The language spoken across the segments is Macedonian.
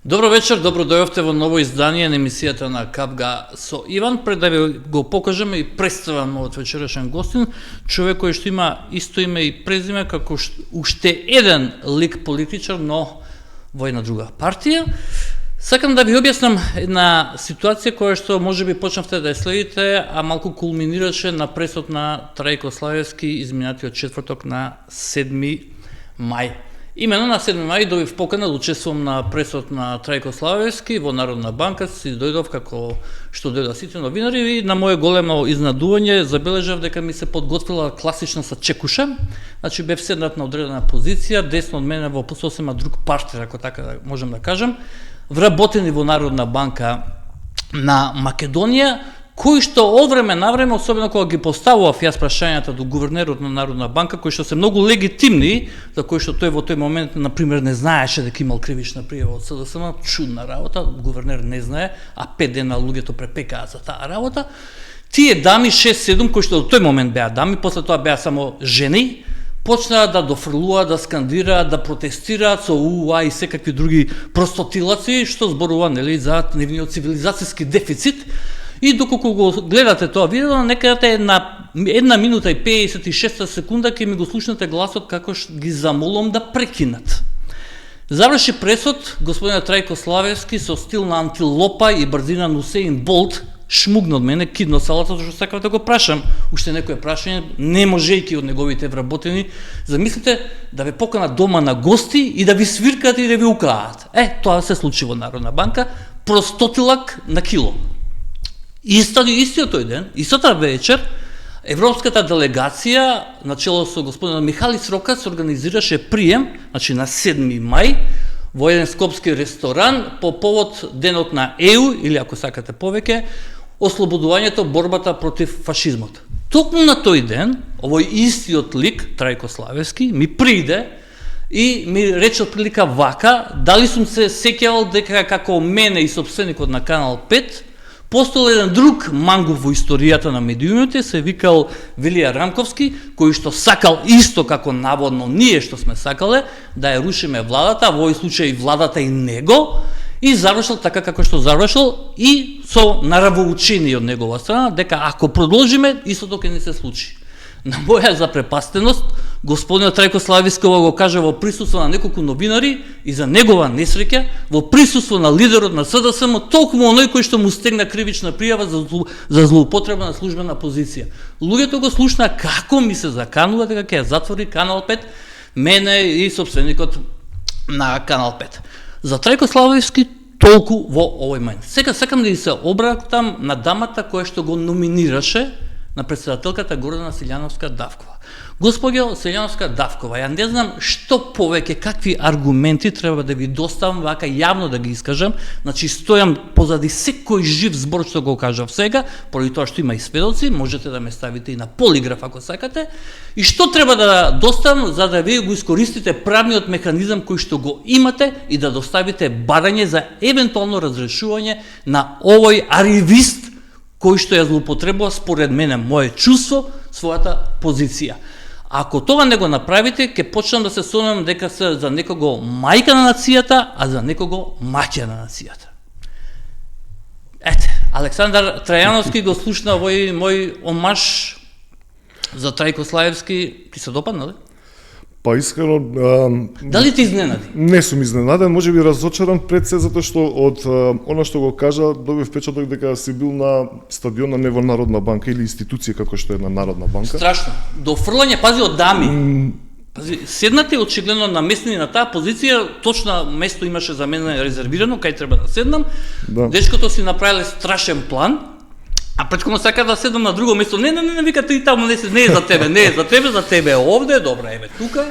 Добро вечер, добро дојавте во ново издание на емисијата на Капга со Иван. Пред да ви го покажеме и представам од вечерашен гостин, човек кој што има исто име и презиме како уште еден лик политичар, но во една друга партија. Сакам да ви објаснам една ситуација која што можеби почнавте да ја следите, а малку кулминираше на пресот на Трајко Славевски изминатиот четврток на 7 мај. Имено на 7 мај добив покана да учествувам на пресот на Трајко Славевски во Народна банка, си дојдов како што дојдоа сите новинари и на моје големо изнадување забележав дека ми се подготвила класична сачекуша. Значи бев седнат на одредена позиција, десно од мене во сосема друг партнер, ако така можем да кажем, вработени во Народна банка на Македонија, кој што од време на време, особено кога ги поставував јас прашањата до гувернерот на Народна банка, кои што се многу легитимни, за кои што тој во тој момент, например, не знаеше дека имал кривична пријава од СДСМ, чудна работа, гувернер не знае, а 5 дена луѓето препекаа за таа работа. Тие дами 6-7 кои што до тој момент беа дами, после тоа беа само жени, почнаа да дофрлуваат, да скандираат, да протестираат со УА и секакви други простотилаци, што зборува нели за нивниот цивилизацијски дефицит. И доколку го гледате тоа видео, некаде на 1 минута и 56 секунда ќе ми го слушнете гласот како ги замолам да прекинат. Заврши пресот господинот Трајко Славевски со стил на антилопа и брзина на Усеин Болт, шмугна од мене, кидно салата, зашто сакав да го прашам уште некое прашање, не можејќи од неговите вработени. Замислите да ве поканат дома на гости и да ви свиркаат и да ви укаат. Тоа се случи во Народна банка, простотилак на кило. Истиот тој ден, истата вечер, европската делегација, начело со господинот Михалис Рокац, организираше прием, значи на 7 мај, во еден скопски ресторан, по повод денот на ЕУ, или ако сакате повеќе, ослободувањето, борбата против фашизмот. Токму на тој ден, овој истиот лик, Трајко Славевски, ми приде и ми рече прилика вака, дали сум се сеќавал дека како мене и собственикот на Канал 5, постоел еден друг мангов во историјата на медиумите, се викал Вилија Рамковски, кој што сакал исто како наводно ние што сме сакале, да ја рушиме владата, во овој случај владата и него, и завршил така како што завршил и со наравоучение од негова страна, дека ако продолжиме, истото ќе не се случи. На моја запрепастеност, господинот Трајко Славевски го каже во присуство на неколку новинари и за негова несреќа, во присуство на лидерот на СДСМ, толкова оној кој што му стегна кривична пријава за злоупотреба на службена позиција. Луѓето го слушна како ми се заканува дека ќе ја затвори Канал 5, мене и собственикот на Канал 5. За Трајко Славевски толку во овој момент. Сега сакам да се обратам на дамата која што го номинираше на председателката Гордана Силјановска-Давкова. Господјо Силјановска-Давкова, ја не знам што повеќе, какви аргументи треба да ви доставам, вака јавно да ги искажам, значи стојам позади секој жив збор што го кажав сега, поради тоа што има и сведоци, можете да ме ставите и на полиграф ако сакате, и што треба да доставам за да вие го искористите правниот механизам кој што го имате и да доставите барање за евентуално разрешување на овој аривист кој што ја злоупотребува, според мене, моје чувство, својата позиција. Ако тоа не го направите, ќе почнам да се сомневам дека се за некого мајка на нацијата, а за некого маќа на нацијата. Александар Трајановски го слушна овој мој омаш за Трајко Славевски, ти се допадна ли? Па искрено... Дали ти изненади? Не сум изненаден, можеби разочаран пред се, затоа што од она што го кажа, добив впечаток дека си бил на стадион, не во Народна банка или институција како што е на Народна банка. Страшно. До фрлање, пази, од дами. Пази, седнате очигледно наместени на таа позиција, точно место имаше за мене резервирано, кај треба да седнам. Да. Дечкото си направиле страшен план, а претходно сака да седам на друго место. Не, вика ти таму не е за тебе, не е за тебе, за тебе е овде, добра, еве тука.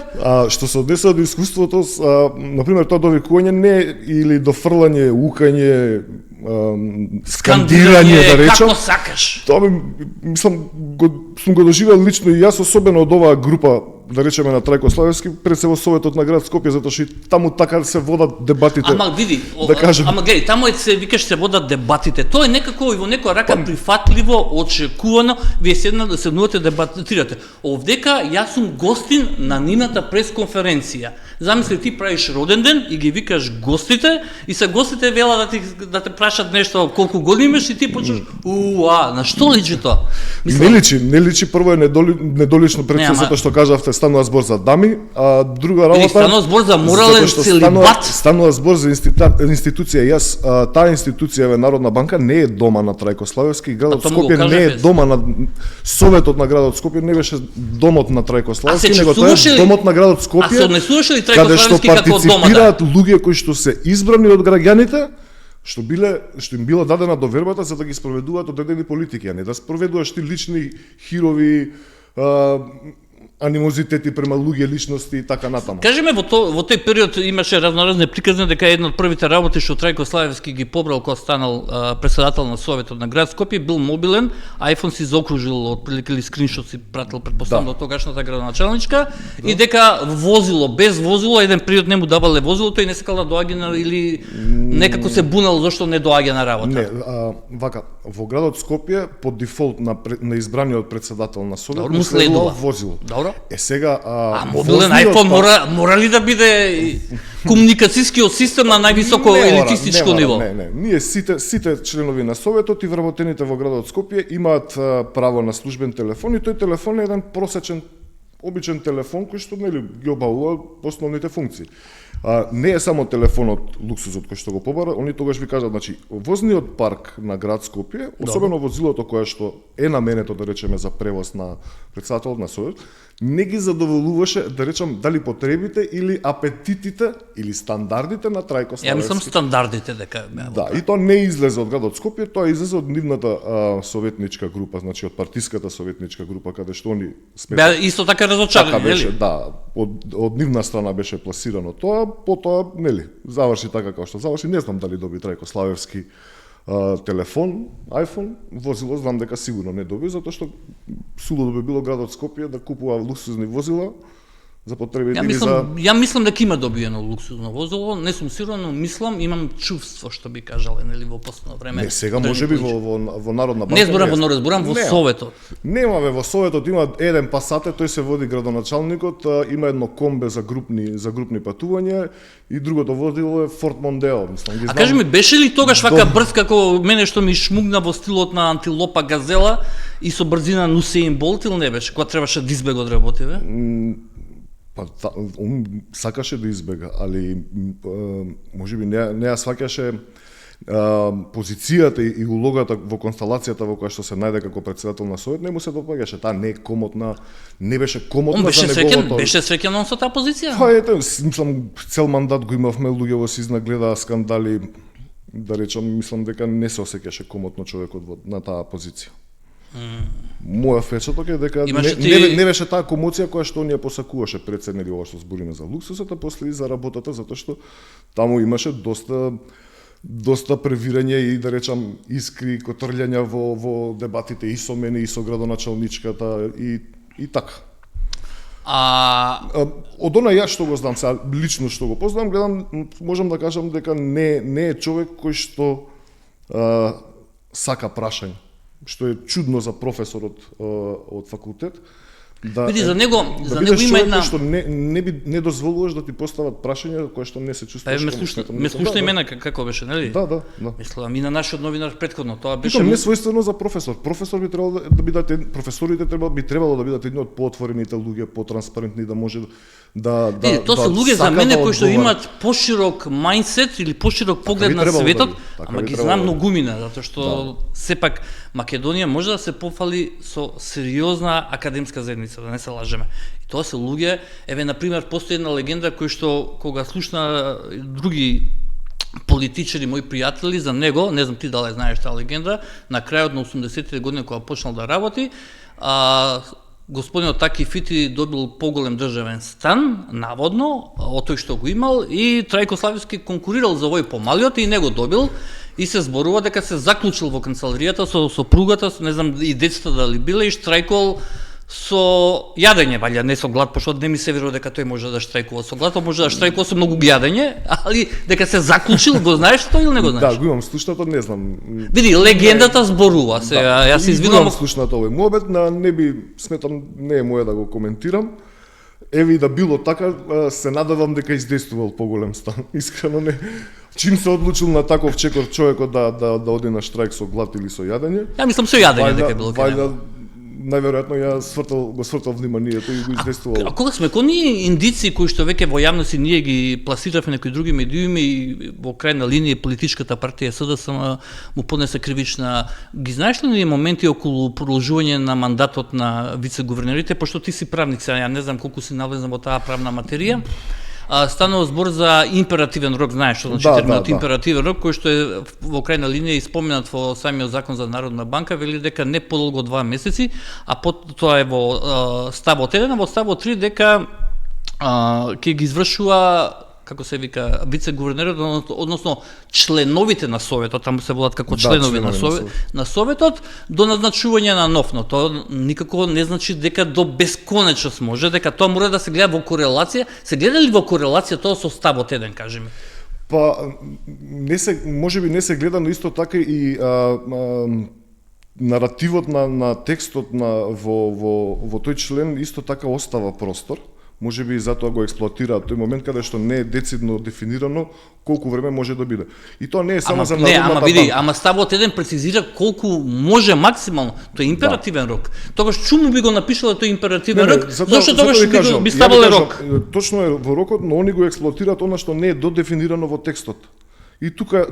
Што се однесува до искуството, например, тоа довикување не или дофрлање, укање, скандирање, да речам. Како сакаш. Тоа мислам сум го доживел лично и јас, особено од оваа група, да речеме на Трајко Славевски, пред се во Советот на град Скопје, затоа што и таму така се водат дебатите. Ама види, да кажем. ама гледај, таму се викаш се водат дебатите. Тоа е некако и во некоја рака прифатливо, очекувано, вие седнувате дебатирате. Овдека јас сум гостин на нивната пресконференција. Замисли, ти правиш роден ден и ги викаш гостите и се гостите вела да те прашат нешто колку години имаш и ти почнеш на што личи тоа? Не личи, прво е недолично пред се затоа што кажавте станува збор за дами, а друга работа станува збор за морален целибат. Станува збор за институција. Јас таа институција Народна банка не е дома на Трајко Славевски, градот Скопје не е дома на Советот на градот Скопје, не беше домот на Трајко Славевски, него тоа е домот на градот Скопје. А се однесуваше ли Трајко Славевски како дома? Партиципираат луѓе кои што се избрани од граѓаните, што им била дадена довербата за да ги спроведуваат одредени политики, а не да спроведуваш ти лични хирови анимозитети према луѓе, личности и така натаму. Кажеме, во тој период имаше разноразни приказни дека една од првите работи што Трајко Славевски ги побрал кога станал председател на Советот на град Скопје бил мобилен, iPhone си заокружил отприлика или скриншот си пратил предпоставам до тогашната градоначалничка и дека возило, без возило, еден период не му давале возило, тој не сакал да доаѓа или некако се бунал зашто не доаѓа на работа. Не, вака, во градот Скопје по дефолт на избраниот председател на Советот му следува возило. Добро. Сега мобилен iPhone мора ли да биде комуникацијскиот систем на највисоко елитистичко ниво? Не. Ние сите членови на Советот и вработените во градот Скопје имаат право на службен телефон и тој телефон е еден просечен обичен телефон кој што нели ги обавува основните функции. Не е само телефонот луксузот кој што го побара, они тогаш ви кажат, значи, возниот парк на град Скопје, особено возилото кое што е наменето, да речеме, за превоз на председателот на Совет, не ги задоволуваше, да речам, дали потребите или апетитите или стандардите на Трајко Славевски. Ја мислам стандардите дека да, и тоа не излезе од градот Скопје, тоа излезе од нивната советничка група, значи од партиската советничка група, каде што они беа исто така разочарани, нели? Да, од нивна страна беше пласирано тоа, потоа, нели, заврши така како што заврши, не знам дали доби Трајко Славевски телефон, iPhone, возило, знам дека сигурно не доби, затоа што сулудо би било градот Скопје да купува луксузни возила за потребите или за... Ја мислам дека има добиено луксузно возило, не сум сигурен, но мислам, имам чувство што би кажале, нели, во последно време. Не, сега можеби во Народна банка. Не зборам во Советот. Немаме во Советот, има еден Пасате, тој се води градоначалникот, има едно комбе за групни патувања и другото возило е Форд Мондео, мислам, ги знам. А кажи ми, беше ли тогаш вака брз како мене што ми шмугна во стилот на антилопа газела и со брзина на Усеин Болт или не беше, кога требаше да избега од работиве? Па, он сакаше да избега, али можеби не ја сваќаше позицијата и улогата во констелацијата во која што се најде како председател на Совет, не му се допаѓаше. Таа не е комотна, не беше комотна за неговото... Беше среќен он со таа позиција? Па ете, мислам, цел мандат го имавме, луѓе во Сизна гледаа скандали, да речам, мислам дека не се осеќаше комотно човекот на таа позиција. Моја впечаток е дека не беше таа комоција која што оние посакуваше пред се, нели, ова што збориме за луксусот, а после и за работата, затоа што таму имаше доста превирање и, да речам, искри, котрљања во дебатите и со мене и со градоначалничката и така. Од она јас што го знам, сега лично што го познам, гледам, можам да кажам дека не е човек кој што сака прашање, што е чудно за професорот од факултет. Види, за него има една... што не дозволуваш да ти постават прашања кои што не се чувствуваш. Ме слушна имена како беше, нели? Да. Мислам, и на нашиот новинар претходно, тоа беше... Тоа не својствено за професор. Професор би требало да бидат, професорите би требало да бидат едни од поотворените луѓе, потранспарентни, да може да тоа се луѓе за мене кои што имаат поширок мајндсет или поширок поглед на светот, ама ги знам многумина, затоа што сепак Македонија може да се пофали со сериозна академска заедница, да не се лажеме. И тоа се луѓе, еве на пример постои една легенда кој што кога слушна други политичари, мои пријатели за него, не знам ти дали знаеш таа легенда, на крајот на 80-тите години кога почнал да работи, господинот Таки Фити добил поголем државен стан, наводно, од тој што го имал, и Трајко Славевски конкурирал за овој помалиот и него добил, и се зборува дека се заклучил во канцеларијата со сопругата, не знам и децата дали биле, и штрајкувал со јадење, валја не со глад, пошто не ми се верува дека тој може да штрајкува со глад, може да штрајкува со многу јадење, али дека се заклучил, го знаеш тоа или не го знаеш? Да, го имам слушнато, не знам. Види, легендата зборува, сега јас се извинувам. Имам слушнато овој муабет, не би сметам, не е моја да го коментирам. Еве и да било така, се надевам дека издействувал поголем стан. Искрено не. Чим се одлучил на таков чекор човекот да оди на штрајк со глад или со јадење? Ја мислам со јадење дека било кај. Најверојатно ја го свртал вниманието и го издействувал. А кога сме кон ние индици кои што веќе во јавност ние ги пласиравме некои други медиуми и во крајна линија политичката партија СДСМ му поднесе кривична, ги знаеш ли ние моменти околу продолжување на мандатот на вице-гувернерите, пошто ти си правник, сега ја не знам колку си навлезен во таа правна материја. Станува збор за императивен рок, знаеш што значи терминот императивен рок, кој што е во крајна линија испоменат во самиот закон за Народна банка, вели дека не подолго 2 месеци, а тоа е во ставот 1, а во ставот 3 дека ќе ги извршува, како се вика, вице-гувернерот, односно членовите на советот, таму се водат како членови на советот, до назначување на нов, но тоа никако не значи дека до бесконечност може, дека тоа мора да се гледа во корелација. Се гледа ли во корелација тоа со ставот 1, кажи ми? Па, можеби не се гледа, но исто така и наративот на текстот во тој член исто така остава простор. Може би затоа го експлоатираат тој момент каде што не е децидно дефинирано колку време може да биде. И тоа не е само за Народната банка. Види, ама ставот 1 прецизира колку може максимално. Тој е императивен рок. Тогаш чуму би го напишала тој императивен рок, зашто тогаш би ставале рок. Точно е во рокот, но они го експлоатираат она што не е додефинирано во текстот. И тука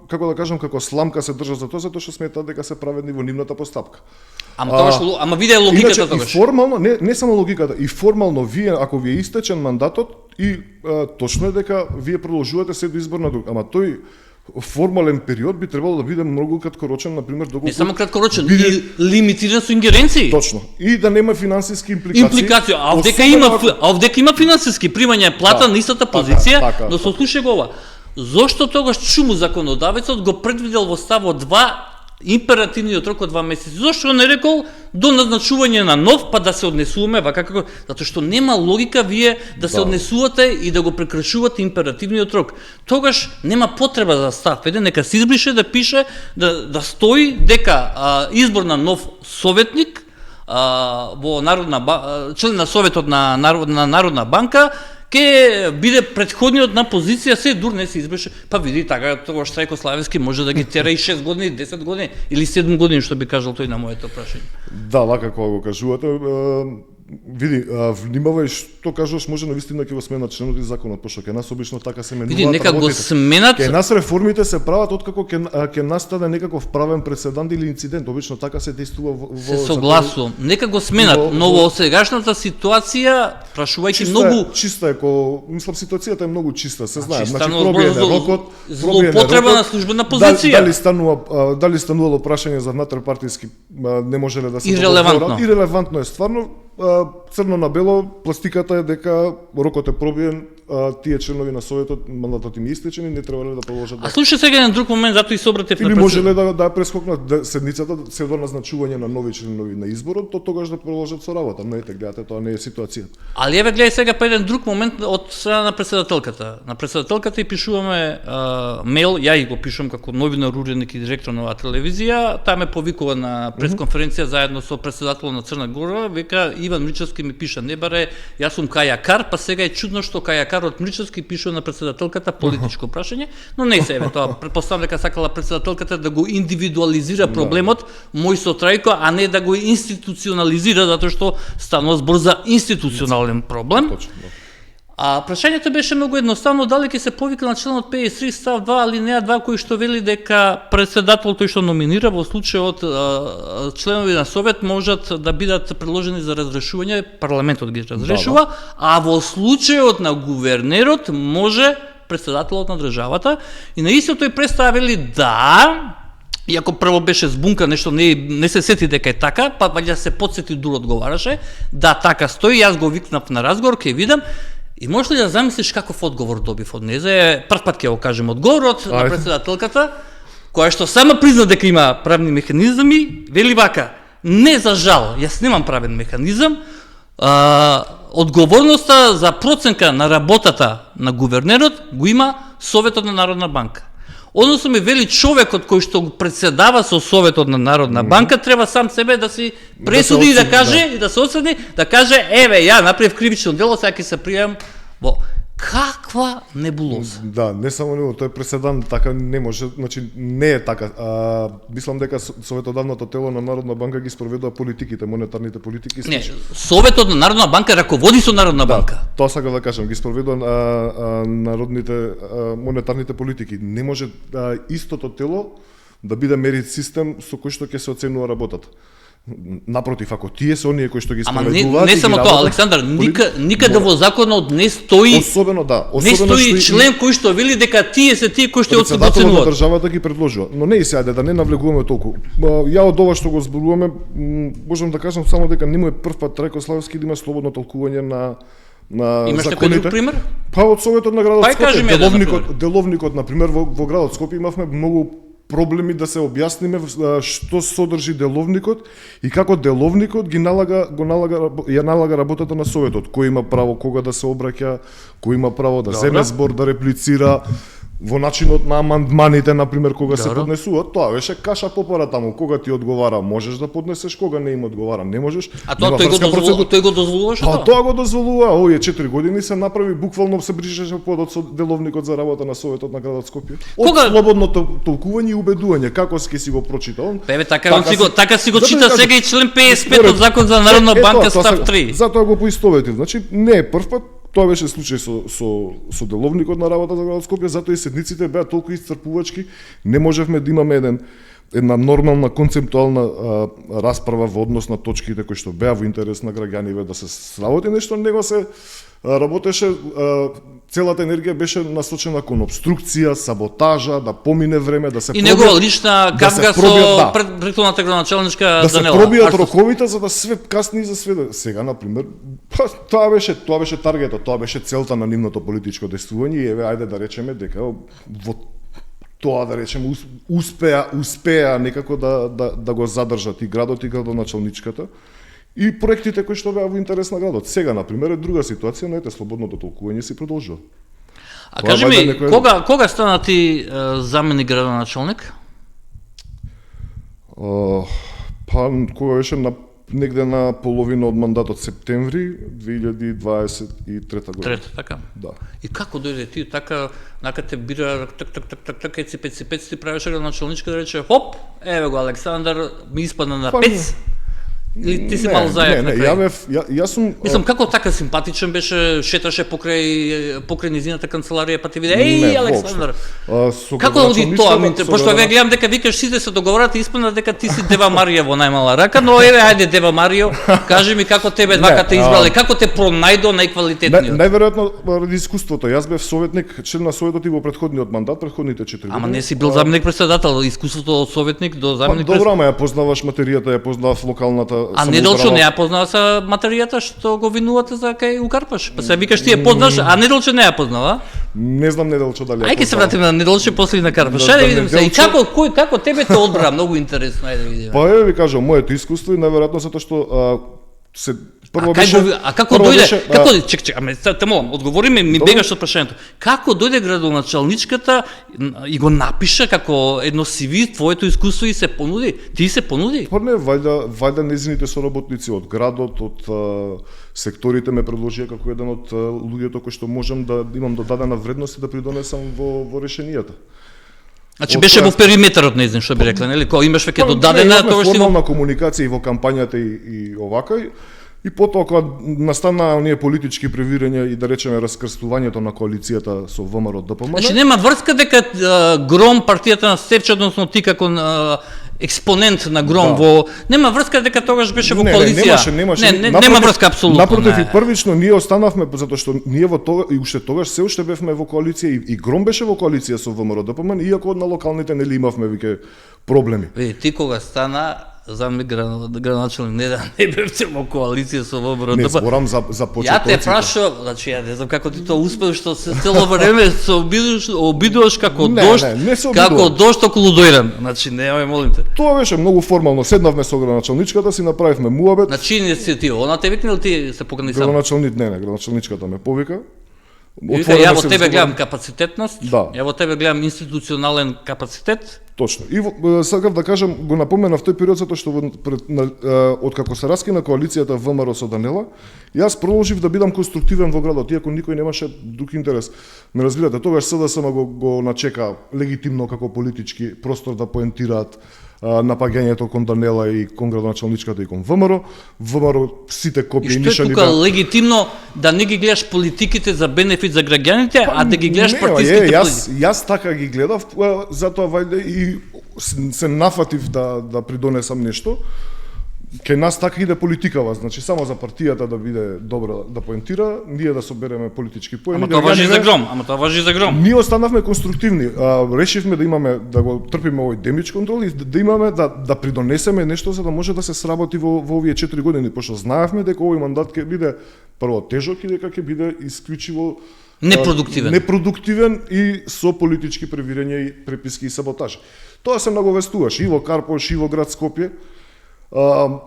како да кажам, како сламка се држат за тоа, затоа што сметаат дека се праведни во нивната постапка. Ама виде логиката тогаш. И формално, не само логиката, и формално вие, ако ви е истечен мандатот, и точно е дека вие продолжувате се до избор на друг. Ама тој формален период би требало да биде многу краткорочен, например, доколку не само краткорочен, и лимитиран со ингеренции. Точно. И да нема финансиски импликации. А овдека има финансиски примања плата на истата позиција, но сослушај го ова. Зошто тогаш чуму законодавецот го предвидел во ставот 2 императивниот рок од 2 месеци? Зошто не рекол до назначување на нов, па да се однесуваме вака како, затоа што нема логика вие да се однесувате и да го прекршувате императивниот рок. Тогаш нема потреба за став 1, нека се избрише да пише да стои дека избор на нов советник во член на советот на Народна банка ке биде претходниот на позиција, се дур не се избеше. Па види така, тоа Штрајко Славевски може да ги тера и 6 години, 10 години или 7 години, што би кажал тој на моето прашање. Да, вака кога го кажувате, види, внимавај што кажуваш, може навистина ќе го сменат членот и законот, пошто ке нас обично така се менуваат. Види, нека го сменат. Ке нас реформите се прават откако ке настане некаков правен прецедент или инцидент, обично така се действува во се согласувам. Нека го сменат, но во сегашната ситуација, прашувајќи многу чиста е, мислам ситуацијата е многу чиста, се знае, значи пробиен рокот, злоупотреба на службена позиција. Дали станувало прашање за внатрешпартиски не можеле да се ирелевантно. Ирелевантно е стварно. Црно на бело, пластиката е дека рокот е пробиен, тие членови на советот мандатот им е истечен и не требале да продолжат. А слушај сега еден друг момент, затоа и се обратив на или можеле да прескокнат седницата се до назначување на нови членови на изборот, то тогаш да продолжат со работа. Но ете, гледате, тоа не е ситуацијата. Али еве гледај сега па еден друг момент од страна на претседателката. На претседателката и пишуваме мејл, ја и го пишувам како новинар, уредник и директор на оваа телевизија, таа ме повикува на пресконференција заедно со претседателот на Црна Гора, вика Иван Мричевски ми пиша, не баре, јас сум Кајакар, па сега е чудно што Кајакарот Мричевски пишува на претседателката политичко прашање, но не се еве тоа, претпоставам дека сакала претседателката да го индивидуализира проблемот мој со Трајко, а не да го институционализира, затоа што станува збор за институционален проблем. Точно. А прашањето беше многу едноставно, дали ќе се повика на членот 53 став 2 алинеја 2 кој што вели дека претседател тој што номинира во случајот членови на совет можат да бидат предложени за разрешување, парламентот ги разрешува, а во случајот на гувернерот може претседателот на државата и на исто тој представили да. Иако прво беше збунка, нешто не се сети дека е така, па ваѓа се потсети дур одговараше, да така стои, јас го викнав на разговор, ќе видам. И можеш ли да замислиш каков одговор добив од незе? Прв пат ќе го кажем одговорот на претседателката. која што сама призна дека има правни механизми, вели вака: не, за жал, јас немам правен механизам, одговорноста за проценка на работата на гувернерот го има Советот на Народна банка. Односно ми вели човекот кој што председава со Советот на Народна банка треба сам себе да си пресуди и да каже, и да се осудни, да каже: еве, ја направив кривично дело, сега ќе се пријавам во каква небулоза. Да, не само него, тој преседан така не може, значи не е така. Мислам дека Советодавното тело на Народна банка ги спроведува политиките, монетарните политики. Не, Советот на Народна банка раководи со Народна банка. Тоа сакам да кажам, ги спроведува народните монетарните политики. Не може истото тело да биде мерит систем со кој што ќе се оценува работата. Напротив, ако тие се оние кои што ги спроведуваат, не само тоа, Александар, никаде во законот не стои, особено не стои член кој што вели дека тие се тие кои што оценуваат. Председателот на државата ги предложува. Но не и се, ајде да не навлегуваме толку. Ја од ова што го зборуваме, можам да кажам само дека не му е прв пат Трајко Славски да има слободно толкување на имаш законите. некој друг пример? Па од Советот на градот Скопје, деловникот на пример во градот Скопје имавме многу проблеми да се објасниме што содржи деловникот и како деловникот ја налага работата на Советот, кој има право кога да се обраќа, кој има право да земе збор, да реплицира во начинот на амандманите, на пример, кога се поднесуваат. Тоа беше каша попара таму, кога ти одговара можеш да поднесеш, кога не им одговара не можеш. А тоа тој го дозволуваше тоа? Тоа го дозволува, овие 4 години се направи, буквално се бришеше подот со деловникот за работа на Советот на градот Скопје. Од слободно толкување и убедување, како ќе си го прочита он. Еве така си го чита сега и член 55 од Закон за Народна банка став 3. Затоа го поистоветив. Значи не е прв пат. Тоа беше случај со деловникот на работа за градот Скопје, затоа и седниците беа толку исцрпувачки, не можевме да имаме една нормална концептуална расправа во однос на точките кои што беа во интерес на граѓаниве, да се сработи нешто, него се работеше, целата енергија беше насочена кон обструкција, саботажа, да помине време, да се и негова лична кавга со претходната градоначалничка да Данела. Да се пробијат роковите за да све касни и за све. Сега на пример, тоа беше таргетот, тоа беше целта на нивното политичко действување и еве ајде да речеме дека во тоа да речеме успеа некако да го задржат и градот и градоначалничката и проектите кои што беа во интерес на градот. Сега на пример е друга ситуација, но ете слободното толкување се продолжува. А кажи ми, кога стана ти заменик градоначалник? Па кога беше негде на половина од мандатот септември 2023 година. Трета, така? Да. И како дојде ти така, те бира так еци ти правеше градоначалничка да рече хоп, еве го Александар, ми испадна на 5. Или ти си мал зајак на крај? Јас сум... Мислам, како така симпатичен беше, шеташе покрај низината канцеларија, па ти виде, еј, Александар, како оди тоа? Пошто ве гледам дека викаш сите се договорат и испадна дека ти си Дева Марија во најмала рака, но еве, ајде Дева Марио, кажи ми како тебе двака те избрале, како те пронајдо најквалитетниот? Најверојатно ради искуството. Јас бев советник, член на Советот и во претходниот мандат, претходните 4 години. Ама не си бил заменик председател, искуството од советник до заменик председател. Добро, ама ја познаваш материјата, ја познавав локалната. А Неделчо не ја познава са материјата што го винувате за кај Укарпаш. Па се викаш ти ја познаваш, а Неделчо не ја познава? Не знам Неделчо дали ја познава. Ајде се вратиме на Неделчо после на Карпаш. Да видиме се. И како тебе те одбра, многу интересно, ајде да видиме. Па еве ви кажам, моето искуство и најверојатно затоа што се прво беше како дојде? Како чек, аме те молам, одговори ми бегаш од прашањето. Како дојде градоначалничката и го напиша како едно CV твоето искуство и се понуди? Ти се понуди? Па не, вајда незините соработници од градот, од секторите ме предложија како еден од луѓето кои што можам да имам додадена вредност и да придонесам во решенијата. Значи беше во периметарот нејзин, што би рекла, нели? Кога имаш веќе додадена, тоа што формална комуникација и во кампањата и овака. И потоа кога настана оние политички превирања и да речеме раскрстувањето на коалицијата со ВМРО ДПМН. Значи нема врска дека Гром партијата на Стефчо, односно ти како експонент на Гром во нема врска дека тогаш беше во коалиција. Нема врска апсолутно. Напротив, и првично ние останавме затоа што ние во тога и уште тогаш се уште бевме во коалиција и Гром беше во коалиција со ВМРО ДПМН, иако на локалните нели имавме веќе проблеми. Види, ти кога стана заместник градоначалник, не бевте во коалиција со ВМРО. Не зборам за Ја почетоците. те прашувам, значи ја не знам како ти тоа успееш, што се цело време се обидуваш како дошт, не се обидувам. како дошт околу дојран. Значи немај, молим те. Тоа беше многу формално. Седнавме со градоначалничката, си направивме муабет. На чии иницијатива? Она те викна или ти се покани сам? Градоначалник не, градоначалничката ме повика. Вика, Отворено ја во се тебе разговара. гледам капацитетност, Да. ја во тебе гледам институционален капацитет. Точно. И сакав да кажам, го напоменав тој период затоа што откако се раскина коалицијата ВМРО со Данела, јас продолжив да бидам конструктивен во градот, иако никој немаше друг интерес. Ме разбирате, тогаш СДСМ го начека легитимно како политички простор да поентираат напаѓањето кон Данела и кон градоначалничката и кон ВМРО. ВМРО сите И копии што е нишани тука легитимно да не ги гледаш политиките за бенефит за граѓаните, а да ги гледаш партиските политики? Јас така ги гледав, затоа вајде и се нафатив да придонесам нешто. Кај нас така иде политикава, значи само за партијата да биде добра да поентира, ние да собереме политички поени. Ама тоа важи за гром, ама тоа важи за гром. Ние останавме конструктивни. Решивме да имаме да го трпиме овој демидж контрол и да имаме да придонесеме нешто за да може да се сработи во овие 4 години, пошто знаевме дека овој мандат ќе биде прво тежок и дека ќе биде исклучиво непродуктивен и со политички превирања и преписки и саботаж. Тоа се наговестуваше и во Карпош и во град Скопје.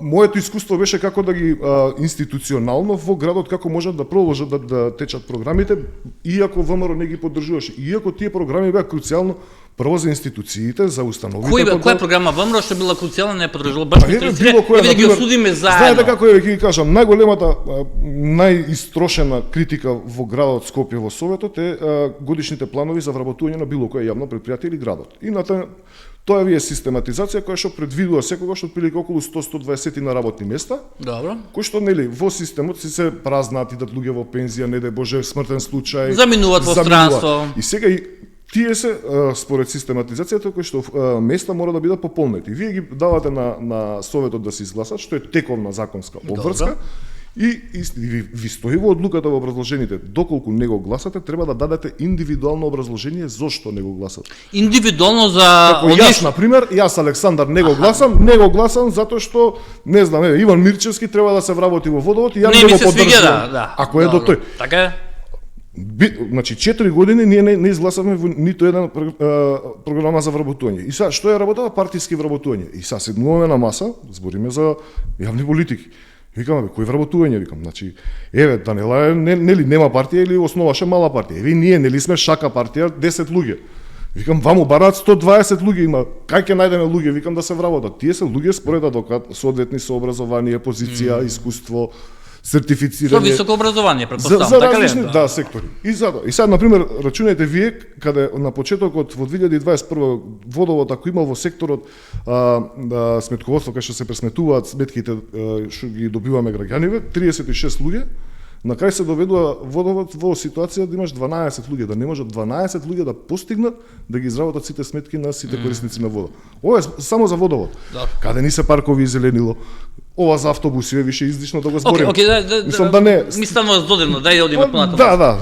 Моето искуство беше како да ги институционално во градот како можат да продолжат да течат програмите, иако ВМРО не ги поддржуваше. Иако тие програми беа круцијално прво за институциите, за установите. Која програма ВМРО што била круцијална не е поддржувала? Баш ме интересира, да ги осудиме заедно. Знаете како ќе ви кажам, најголемата, најистрошена критика во градот Скопје во Советот е годишните планови за вработување на било кое јавно предпријатие или градот. И на тоа ви е систематизација која што предвидува секогаш отприлика околу 100-120 на работни места. Добро. Кои што нели во системот се празнаат, идат луѓе во пензија, не дај Боже смртен случај. Заминуваат во странство. И сега и тие се според систематизацијата кои што места мора да бидат пополнети. Вие ги давате на Советот да се изгласат, што е тековна законска обврска. И ви стои во одлуката во образложените, доколку не го гласате, треба да дадете индивидуално образложение зошто не го гласате. Индивидуално за Како јас, на пример, јас Александар не го гласам затоа што не знам, Иван Мирчевски треба да се вработи во водовод и ја не го поддржувам. Ако е до тој. Така е. Значи 4 години ние не изгласавме во ниту една програма за вработување. И сега што е работава партиски вработување? И сега седнуваме на маса, збориме за јавни политики. Викаме, кој вработување, викам, значи, Данела нели нема партија или основаше мала партија. Ние нели сме шака партија, 10 луѓе. Викам, ваму бараат 120 луѓе има. Кај ќе најдеме луѓе, викам да се вработат. Тие се луѓе според адвокат, соодветни со образование, позиција, искуство, сертифицирање. Со високо образование, претпоставам, за така ли? различни, да, сектори. И сега, на пример, рачунајте вие, каде на почетокот во 2021 водовод, ако има во секторот сметководство, кај што се пресметуваат сметките што ги добиваме граѓаниве, 36 луѓе, на крај се доведува водовод во ситуација да имаш 12 луѓе, да не можат 12 луѓе да постигнат да ги изработат сите сметки на сите корисници на вода. Ова е само за водовод. Да. Каде ни се паркови и зеленило, ова за автобуси е више излишно да го зборим. Мислам да не. Ми станува здодевно, дај да одиме понатаму. Да.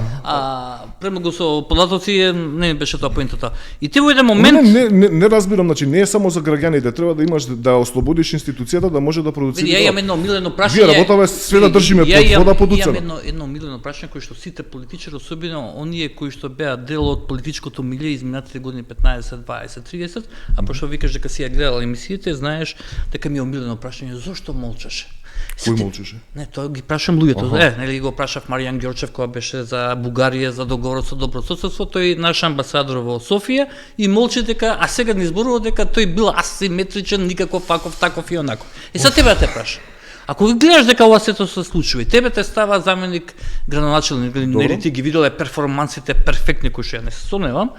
Премногу со податоци не беше тоа поентата. И ти во еден момент не разбирам, значи не е само за граѓаните, треба да имаш да ослободиш институцијата да може да продуцира. Ја имам едно милено прашање. Вие работаве све да држиме под вода под уцена. Имам едно милено прашање кој што сите политичари, особено оние кои што беа дел од политичкото милје изминатите години 15, 20, 30, а пошто викаш дека си ја гледал емисиите, знаеш дека ми е милено прашање, зошто молчеше? Кој молчеше? Не, тоа ги прашам луѓето. Нели го прашав Маријан Ѓорчев кога беше за Бугарија, за договорот со добрососедство, тој наш амбасадор во Софија и молчи дека, а сега ни зборува дека тој бил асиметричен, никаков таков и онако. И сега тебе те прашам. Ако ги гледаш дека ова сето се случува и тебе те става заменик градоначалник, нели ти ги виделе перформансите перфектни кои што ја не се соневам,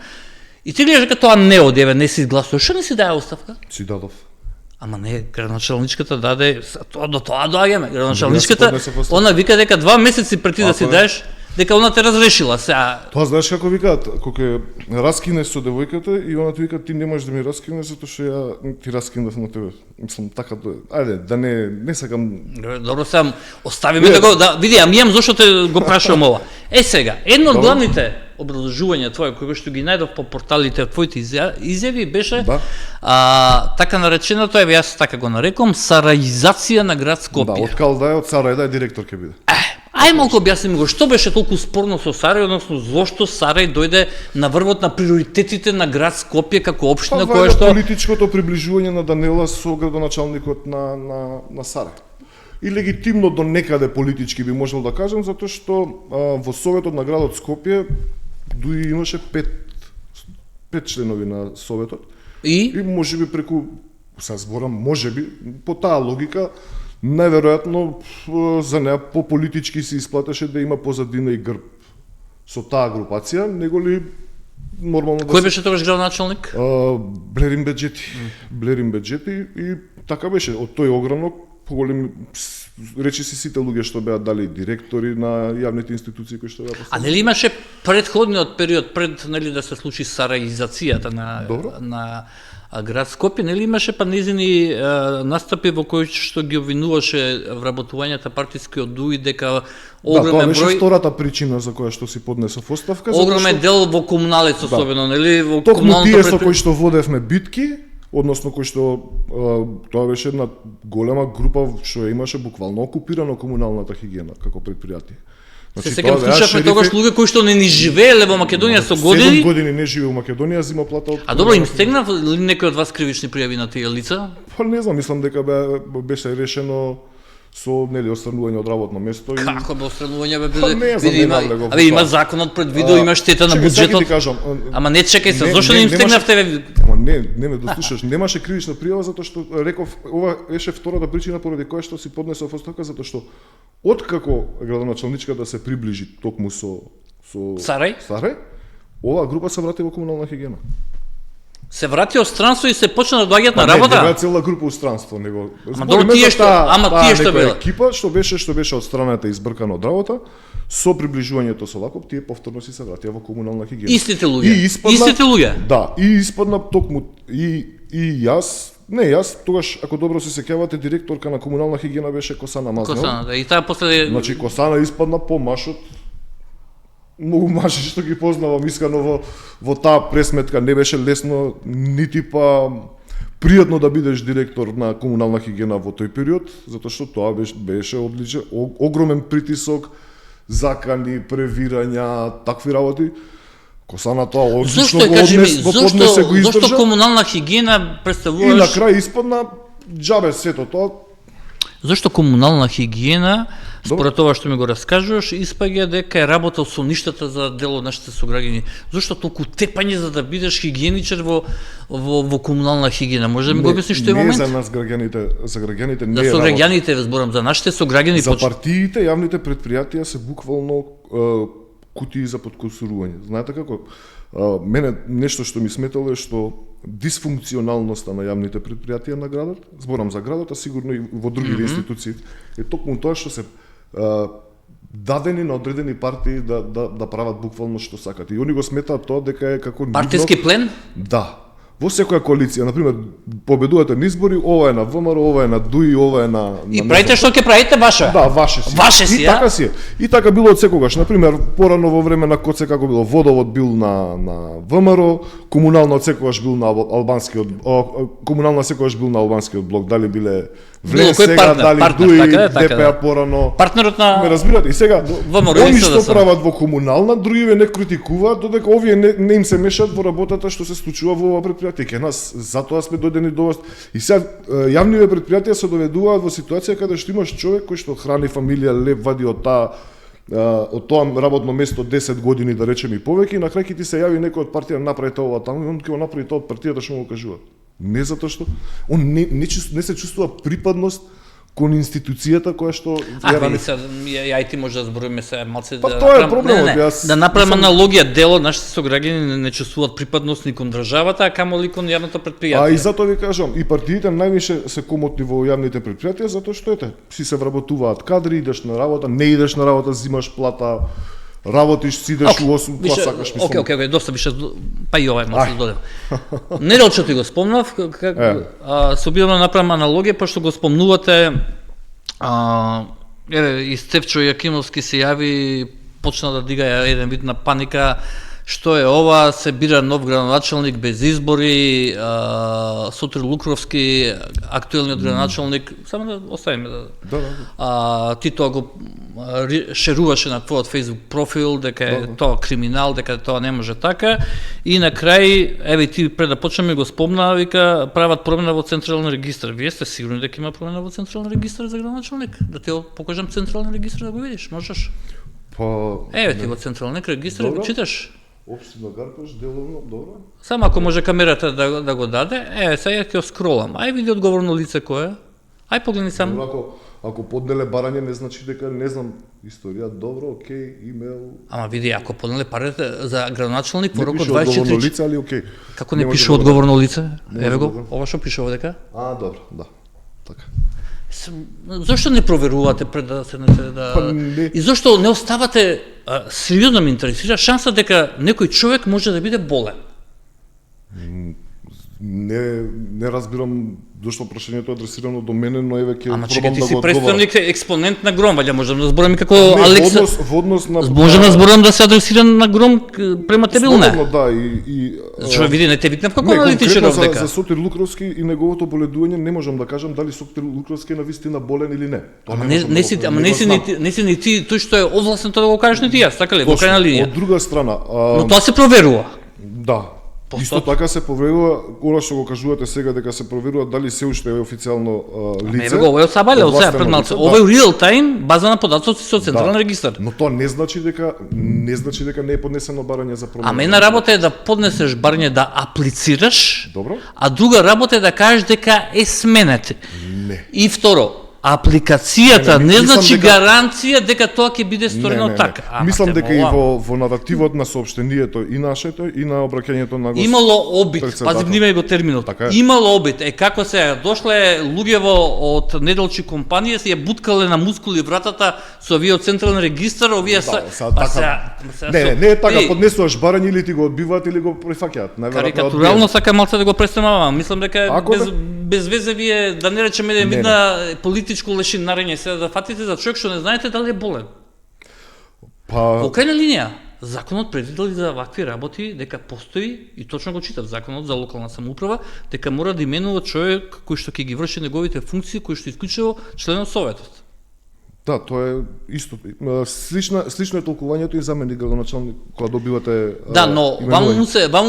и ти гледаш дека тоа не оди, не се изгласува, што не си даде оставка? Си дадов. Ама не, градоначалничката даде, до тоа доаѓаме. Градоначалничката, она вика дека 2 месеци пред ти да си дадеш, дека она те разрешила сега. Тоа знаеш како викаат, кога ќе раскинеш со девојката и она ти вика ти не можеш да ми раскинеш затоа што ја ти раскинав на тебе. Мислам така ајде да не сакам. Добро, сам оставиме да го види, а мијам зошто те го прашувам ова. Сега, едно од главните образложувања твоја кои што ги најдов по порталите твоите изјави беше така нареченото, еве јас така го нареком, сараизација на град Скопје. Да, од Калдај, од Сарај, директор ќе биде. Ај малку објасни го, што беше толку спорно со Сарај, односно зошто Сарај дојде на врвот на приоритетите на град Скопје како општина која што политичкото приближување на Данела со градоначалникот на Сарај. И легитимно до некаде политички би можел да кажам, затоа што во Советот на градот Скопје дуи имаше 5 членови на Советот. И можеби преку, се зборам, можеби, по таа логика, најверојатно за неа по-политички се исплатеше да има позадина и грб со таа групација, него ли нормално да Кој беше тогаш градоначалник? Блерин Беџети и така беше, од тој огранок поголем речи си сите луѓе што беа дали директори на јавните институции кои што беа поставени. А нели имаше претходниот период пред нели да се случи сараизацијата на град Скопје, нели имаше па незини настапи во кои што ги обвинуваше вработувањата партискиот дуи дека огромен тоа беше број втората причина за која што си поднесов оставка. Огромен дел во комуналец особено, нели во комуналното тие со кои што водевме битки, односно кој што тоа беше една голема група што имаше буквално окупирано комуналната хигиена како предпријатие. Се сеќавам слушавме тогаш луѓе кои што не живееле во Македонија со години. 7 години не живее во Македонија, зима плата од. А добро, им стегна ли некој од вас кривични пријави на тие лица? Па не знам, мислам дека беше решено со нели отстранување од работно место и како бе отстранување бе има законот предвидел, има штета на буџетот. Ама не чекај се, зошто не им стегнавте? Не ме дослушаш, немаше кривична пријава затоа што реков ова беше втората причина поради која што си поднесов оставка, затоа што откако градоначалничката се приближи токму со Сарај, оваа група се врати во комунална хигиена. Се врати од странство и се почна да доаѓаат на работа. Не, цела група од странство, него. Ама добро тие што била екипа што беше одстранета и избркана од работа, со приближувањето со Лаков, тие повторно си се вратија во комунална хигиена. Истите луѓе. Да, и испадна токму и јас, тогаш ако добро се сеќавате, директорка на комунална хигиена беше Косана Мазнел. Косана, да, и таа после Значи Косана испадна по машот. Многу маши што ги познавам искрено во таа пресметка, не беше лесно нити па пријатно да бидеш директор на комунална хигиена во тој период, затоа што тоа беше одличен, огромен притисок, закани, превирања, такви работи. Косана тоа одлично го поднесе, го издржа. Зошто комунална хигиена представуваш? И на крај испадна џабе сето тоа. Зошто комунална хигиена, според тоа што ми го раскажуваш, испаѓа дека е работел со ништата за дел од нашите сограѓани. Зошто толку тепање за да бидеш хигиеничар во комунална хигиена? Може да ми го објасниш тој момент? Не за нас граѓаните не е. За сограѓаните зборам, за нашите сограѓани. За партиите, јавните предпријатија се буквално кутии за подкусурување. Знаете како? Мене нешто што ми сметало е што дисфункционалноста на јавните предпријатија на градот, зборам за градот, а сигурно и во другите институции, е токму тоа што се дадени на одредени партии да прават буквално што сакат. И они го сметаат тоа дека е како партиски плен? Да. Во секоја коалиција, на пример, победувате на избори, ова е на ВМРО, ова е на ДУИ, ова е на И правите што ќе правите ваше? Да, ваше си. Ваше си, и така си. И така било од секогаш. На пример, порано во време на Коце како било, водовод бил на ВМРО, комунална секогаш бил на албанскиот, комунална секогаш бил на албанскиот блок, дали биле вле сега, дали ДУИ, ДПА порано. Партнерот на ме разбирате. И сега ВМРО они што прават во комунална, другиве не критикуваат, додека овие не им се мешаат во работата што се случува во ова предпријатие. Ке нас затоа сме дојдени до вас. И сега јавните предпријатија се доведуваат во ситуација каде што имаш човек кој што храни фамилија, леп вади од тоа работно место 10 години, да речем и повеќе, и на крај ќе ти се јави некој од партија направи ова таму и он ќе го направи тоа од партијата што му го кажува. Не затоа што он не се чувствува припадност кон институцијата која што ја и ти може да збориме се малце да тоа е проблемот. Да направиме аналогија, дел од нашите сограѓани не чувствуваат припадност ни кон државата, а камоли кон јавното предпријатие. А и затоа ви кажам, и партиите највише се комотни во јавните предпријатија затоа што си се вработуваат кадри, идеш на работа, не идеш на работа, зимаш плата, работиш, сидеш у 8, тоа сакаш, мислам. Океј, доста беше, па и овај може да додем. Неделчо ти го спомнав, се обидам да направам аналогија, пошто го спомнувате, и Стефчо Јакимовски се јави, почна да дига еден вид на паника, што е ова, се бира нов градоначалник без избори, Сотир Лукровски, актуелниот градоначалник, само да оставиме ти тоа го шеруваше на твојот Facebook профил, дека е тоа криминал, дека тоа не може така, и на крај, еве ти пред да почнеме го спомна, вика, прават промена во централен регистар. Вие сте сигурни дека има промена во централен регистар за градоначалник? Да ти покажам централен регистар да го видиш, можеш? Еве ти во централен регистар го читаш. Општина Гарпеш, деловно, добро. Само ако може камерата да го даде, сега ќе скролам. Ај види одговорно лице кој е. Ај погледни само. Ако поднеле барање не значи дека не знам историја, добро, окей, имейл. Ама види, ако поднеле парите за градоначалник во рок од 24 одговорно лице, али окей. Како не пише одговорно лице? Еве го, ова што пише овде дека? Добро, да. Така. Зошто не проверувате пред да седнете да... И зошто не оставате, сериозно ме интересира, шанса дека некој човек може да биде болен? Не разбирам зошто прашањето е адресирано до мене, но еве ќе пробам да го одговорам. Ама чека, ти си представник, експонент на Гром, ваља можам да зборам и како Не, Алекса... во однос на... Можам да зборам да се адресиран на Гром према тебе или не? Слободно, да, и... Зашто види, не те викнав како аналитичар овдека. За Сотир Лукровски и неговото боледување не можам да кажам дали Сотир Лукровски е навистина болен или не. Ама не си ни ти тој што е овластен тоа да го кажеш, ни ти јас, така ли, во крајна линија. Од друга страна... Но тоа се проверува. Да. Исто така се проверува, ова што го кажувате сега дека се проверува дали се уште е официјално лице. Не, ова е од Сабале, од сега пред малце. Ова е реал тайм, база на податоци со централен регистар. Но тоа не значи дека не е поднесено барање за промена. А една работа е да поднесеш барање да аплицираш. Добро. А друга работа е да кажеш дека е сменет. Не. И второ, апликацијата не значи гаранција дека тоа ќе биде сторено така. Мислам дека и во наративот на соопштението и нашето и на обраќањето на имало обид, пази внимај го терминот. Имало обид. Како се дошле луѓево од Неделчи компанија се ја буткале на мускули вратата со овие од централен регистар, овие се Не е така, поднесуваш барање или ти го одбиваат или го прифаќаат. Карикатурално сака малце да го представам, мислам дека без везе вие да не речеме еден вид на политичко лешинарење се да фатите за човек што не знаете дали е болен. Во крајна линија, законот предвидел за вакви работи дека постои, и точно го читав законот за локална самоуправа, дека мора да именува човек кој што ќе ги врши неговите функции, кој што исклучиво член од советот. Да, тоа е исто. Слично е толкувањето и заменик градоначалник кога добивате Да, но ваму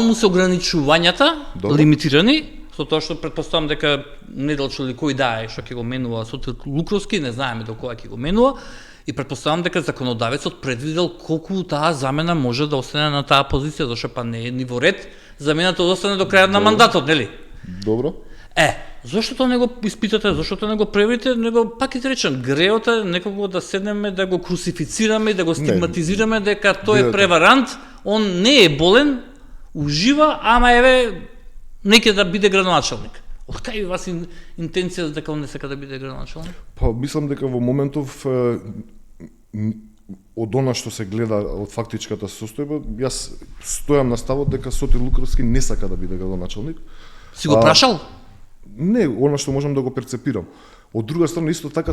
му се ограничувањата лимитирани, со тоа што претпоставам дека Неделчо или кој да е што ќе го менува Сотир Лукровски, не знаеме до кога ќе го менува, и претпоставам дека законодавецот предвидел колку таа замена може да остане на таа позиција, зашто па не е ни во ред замената да остане до крајот на мандатот, нели? Добро. Зошто тоа не го испитате, зошто тоа не го преверите, него пак и ти речам, греот е некако да седнеме да го крусифицираме и да го стигматизираме дека тој е преварант, он не е болен, ужива, ама еве неќе да биде градоначалник. Од кај вас интенција дека он не сака да биде градоначалник? Па мислам дека во моментов од она што се гледа од фактичката состојба, јас стојам на ставот дека Сотир Лукровски не сака да биде градоначалник. Си го прашал? Не, она што можам да го перцепирам. Од друга страна, исто така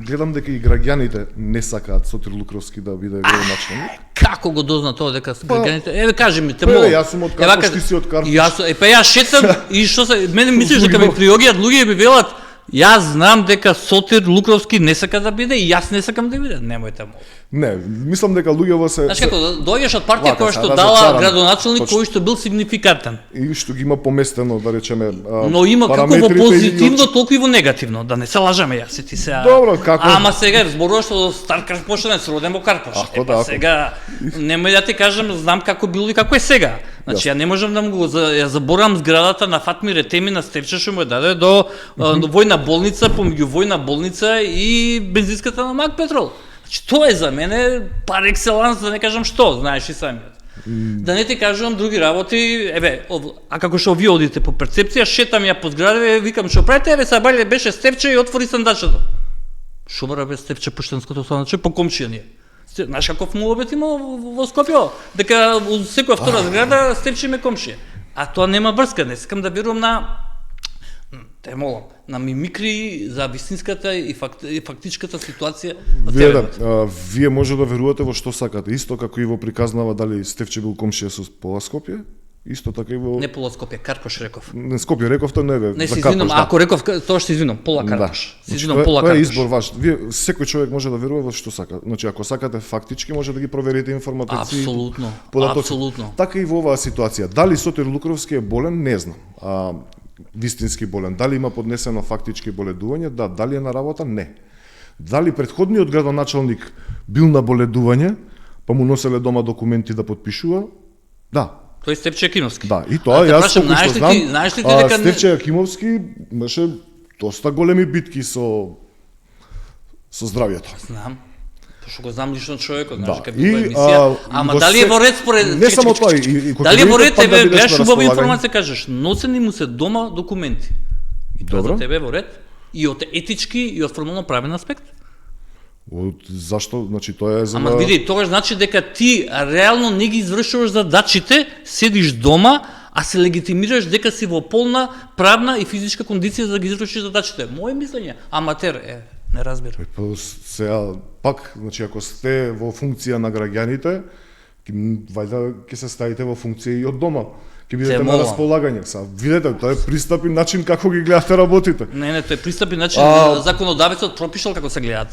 гледам дека и граѓаните не сакаат Сотир Лукровски да биде градоначалник. Како го дозна тоа дека граѓаните? Еве кажи ми, те молам. Јас сум од Карпош, ти си од Карпош. Јас шетам и што се мене мислиш дека ми приоѓаат луѓе и ми велат јас знам дека Сотир Лукровски не сака да биде и јас не сакам да биде. Немојте молам. Не, мислам дека луѓето се... Знаеш како, дојдеш од партија која што дала градоначалник кој што бил сигнификантен. И што ги има поместено, да речеме, но има како во позитивно, толку и во негативно, да не се лажеме јас и ти сега. Добро, како? Ама сега зборуваш од стар Карпошенец, роден во Карпош. Сега немој да ти кажам, знам како било и како е сега. Значи, ја не можам да му ја заборам зградата на Фатмир Етеми на Стефче што му ја даде до војна болница, помеѓу војна болница и бензинската на Мак Петрол. Значи, тоа е за мене пар екселанс, да не кажам што, знаеш и самиот. Да не ти кажувам други работи, а како што ви одите по перцепција, шетам ја по зградиве, викам што правите, Сабале беше Стефче и отвори сандачето. Шо бара бе Стефче поштенското сандаче по комшија ние. Знаеш каков муабет има во Скопје? Дека во секоја втора зграда Стефче ме комшија. А тоа нема врска, не сакам да верувам те молам, на мимикри за вистинската и фактичката ситуација на теренот. Вие може да верувате во што сакате, исто како и во приказнава дали Стефче бил комшија со пола Скопје, исто така и во... Не пола Скопје, Карпош реков. Не Скопје реков, тоа не бе. Не се извинувам, ако реков тоа што се извинувам, пола Карпош. Се извинувам, пола Карпош. Тоа е Карпош. избор ваш. Вие секој човек може да верува во што сака. Значи ако сакате фактички може да ги проверите информативци. Апсолутно. Апсолутно. Така и во оваа ситуација. Дали Сотир Лукровски е болен, не знам. Вистински болен. Дали има поднесено фактички боледување? Да. Дали е на работа? Не. Дали претходниот градоначалник бил на боледување, па му носеле дома документи да подпишува? Да. Тој Стефче Акимовски. Да, и тоа јас колку што знам, знаеш ли ти дека Стефче Акимовски имаше доста големи битки со здравјето. Знам. Што го знам лично човекот, знаеш, Да. како била емисија. Ама дали е во ред според... Не само тоа, и дали е во ред, тебе бидеш гледаш на убава располагање. информација, кажеш, носени му се дома документи. И тоа Добро. за тебе е во ред, и од етички, и од формално правен аспект. Зашто? Значи тоа е за... Ама види, тогаш значи дека ти реално не ги извршуваш задачите, седиш дома, а се легитимираш дека си во полна правна и физичка кондиција за да ги извршиш задачите. Моје мислење, аматер не разбира. Сега пак, значи ако сте во функција на граѓаните, вајда ќе се ставите во функција и од дома. Ќе бидете на располагање. Са, видете, тоа е пристап и начин како ги гледате работите. Не, тоа е пристап и начин законодавецот пропишал како се гледаат.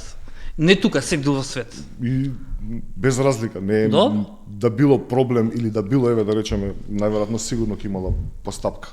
Не тука, сегде во свет. И без разлика, не е да било проблем или да било, еве да речеме, најверојатно сигурно ќе имала постапка.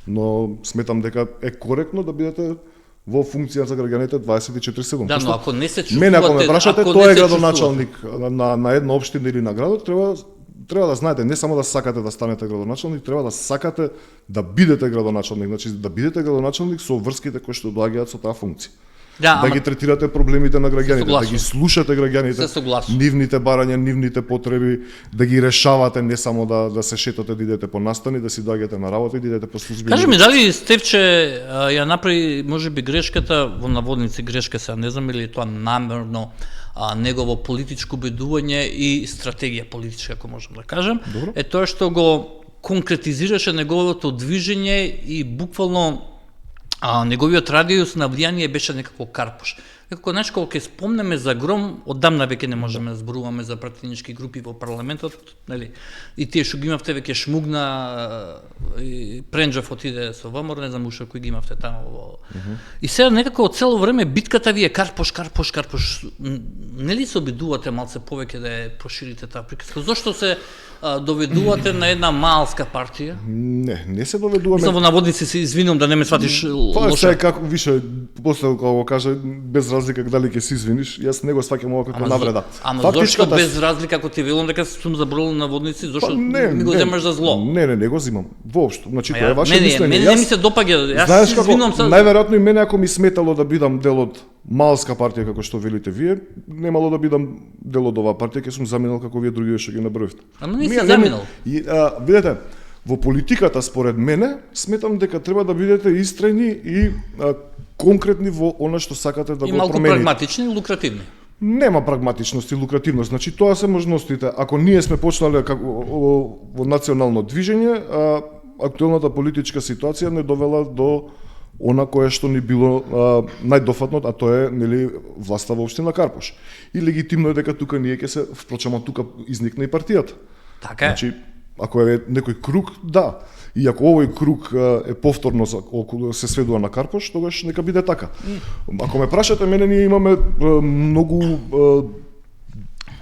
Но сметам дека е коректно да бидете во функција за граѓаните 24/7. Да, но ако не се чувствувате... Мене ако ме прашате, тој е градоначалник на една општина или на градот, треба да знаете, не само да сакате да станете градоначалник, треба да сакате да бидете градоначалник, значи да бидете градоначалник со врските кои што доаѓаат со таа функција. Да ги третирате проблемите на граѓаните, да ги слушате граѓаните, нивните барања, нивните потреби, да ги решавате, не само да се шетате, да идете по настани, да си доаѓате на работа и да идете по служби. Кажи ми, дали Стефче ја направи можеби грешката, во наводници грешка се, не знам или тоа намерно, негово политичко бедување и стратегија политичка, ако можам да кажам, е тоа што го конкретизираше неговото движење и буквално неговиот радиус на влијание беше некако Карпош. Некако, знаеш, кога ќе спомнеме за Гром, оддамна веќе не можеме да зборуваме за пратенички групи во парламентот, нели? И тие што ги имавте веќе шмугна, и Пренџев отиде со ВМРО, не знам уште кои ги имавте таму во... И сега некако цело време битката ви е Карпош. Нели се обидувате малце повеќе да ја проширите таа приказка? Зошто се доведувате на една малска партија? Не се доведуваме. Мислам во наводници се извинувам да не ме сватиш лошо. Тоа е како више после кога го каже без разлика дали ќе се извиниш, јас не го сваќам ова како навреда. Ама зошто без разлика ако ти велам дека сум заборавил наводници, зошто ми го земаш за зло? Не го земам. Воопшто, значи тоа е ваше мислење. Мене не ми се допаѓа. Јас се извинувам се. Најверојатно и мене ако ми сметало да бидам дел од малска партија како што велите вие, немало да бидам дел од оваа партија, ќе сум заминал како вие други што ги наброивте. Ама не си заминал. Видете, во политиката според мене сметам дека треба да бидете истрени и конкретни во она што сакате да го промените. И малку прагматични и лукративни. Нема прагматичност и лукративност, значи тоа се можностите. Ако ние сме почнале во национално движење, актуелната политичка ситуација не довела до она кое што ни било најдофатно, а тоа е нели власта во општина Карпош. И легитимно е дека тука ние ќе се впрочем тука изникне и партијата. Така е. Значи, ако е некој круг, да. И ако овој круг е повторно се сведува на Карпош, тогаш нека биде така. Ако ме прашате мене, ние имаме многу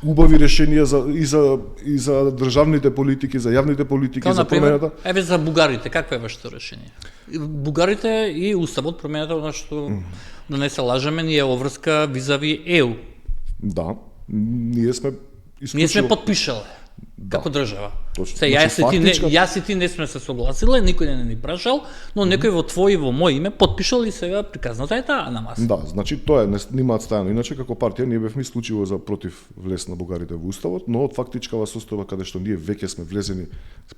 убави решенија и за државните политики, за јавните политики, за промената. Еве за бугарите, какво е вашето решение? Бугарите и уставот промената, она што да не се лажеме, ни е оврска визави ЕУ. Да, ние сме подпишале. како држава. Точно. Се јас и ти не сме се согласиле, никој не ни прашал, но некој во твој и во мој име потпишал и сега приказната е таа на маса. Да, значи тоа немаат стајано. Иначе како партија ние бевме исклучиво за против влез на бугарите во уставот, но од фактичкава состојба каде што ние веќе сме влезени,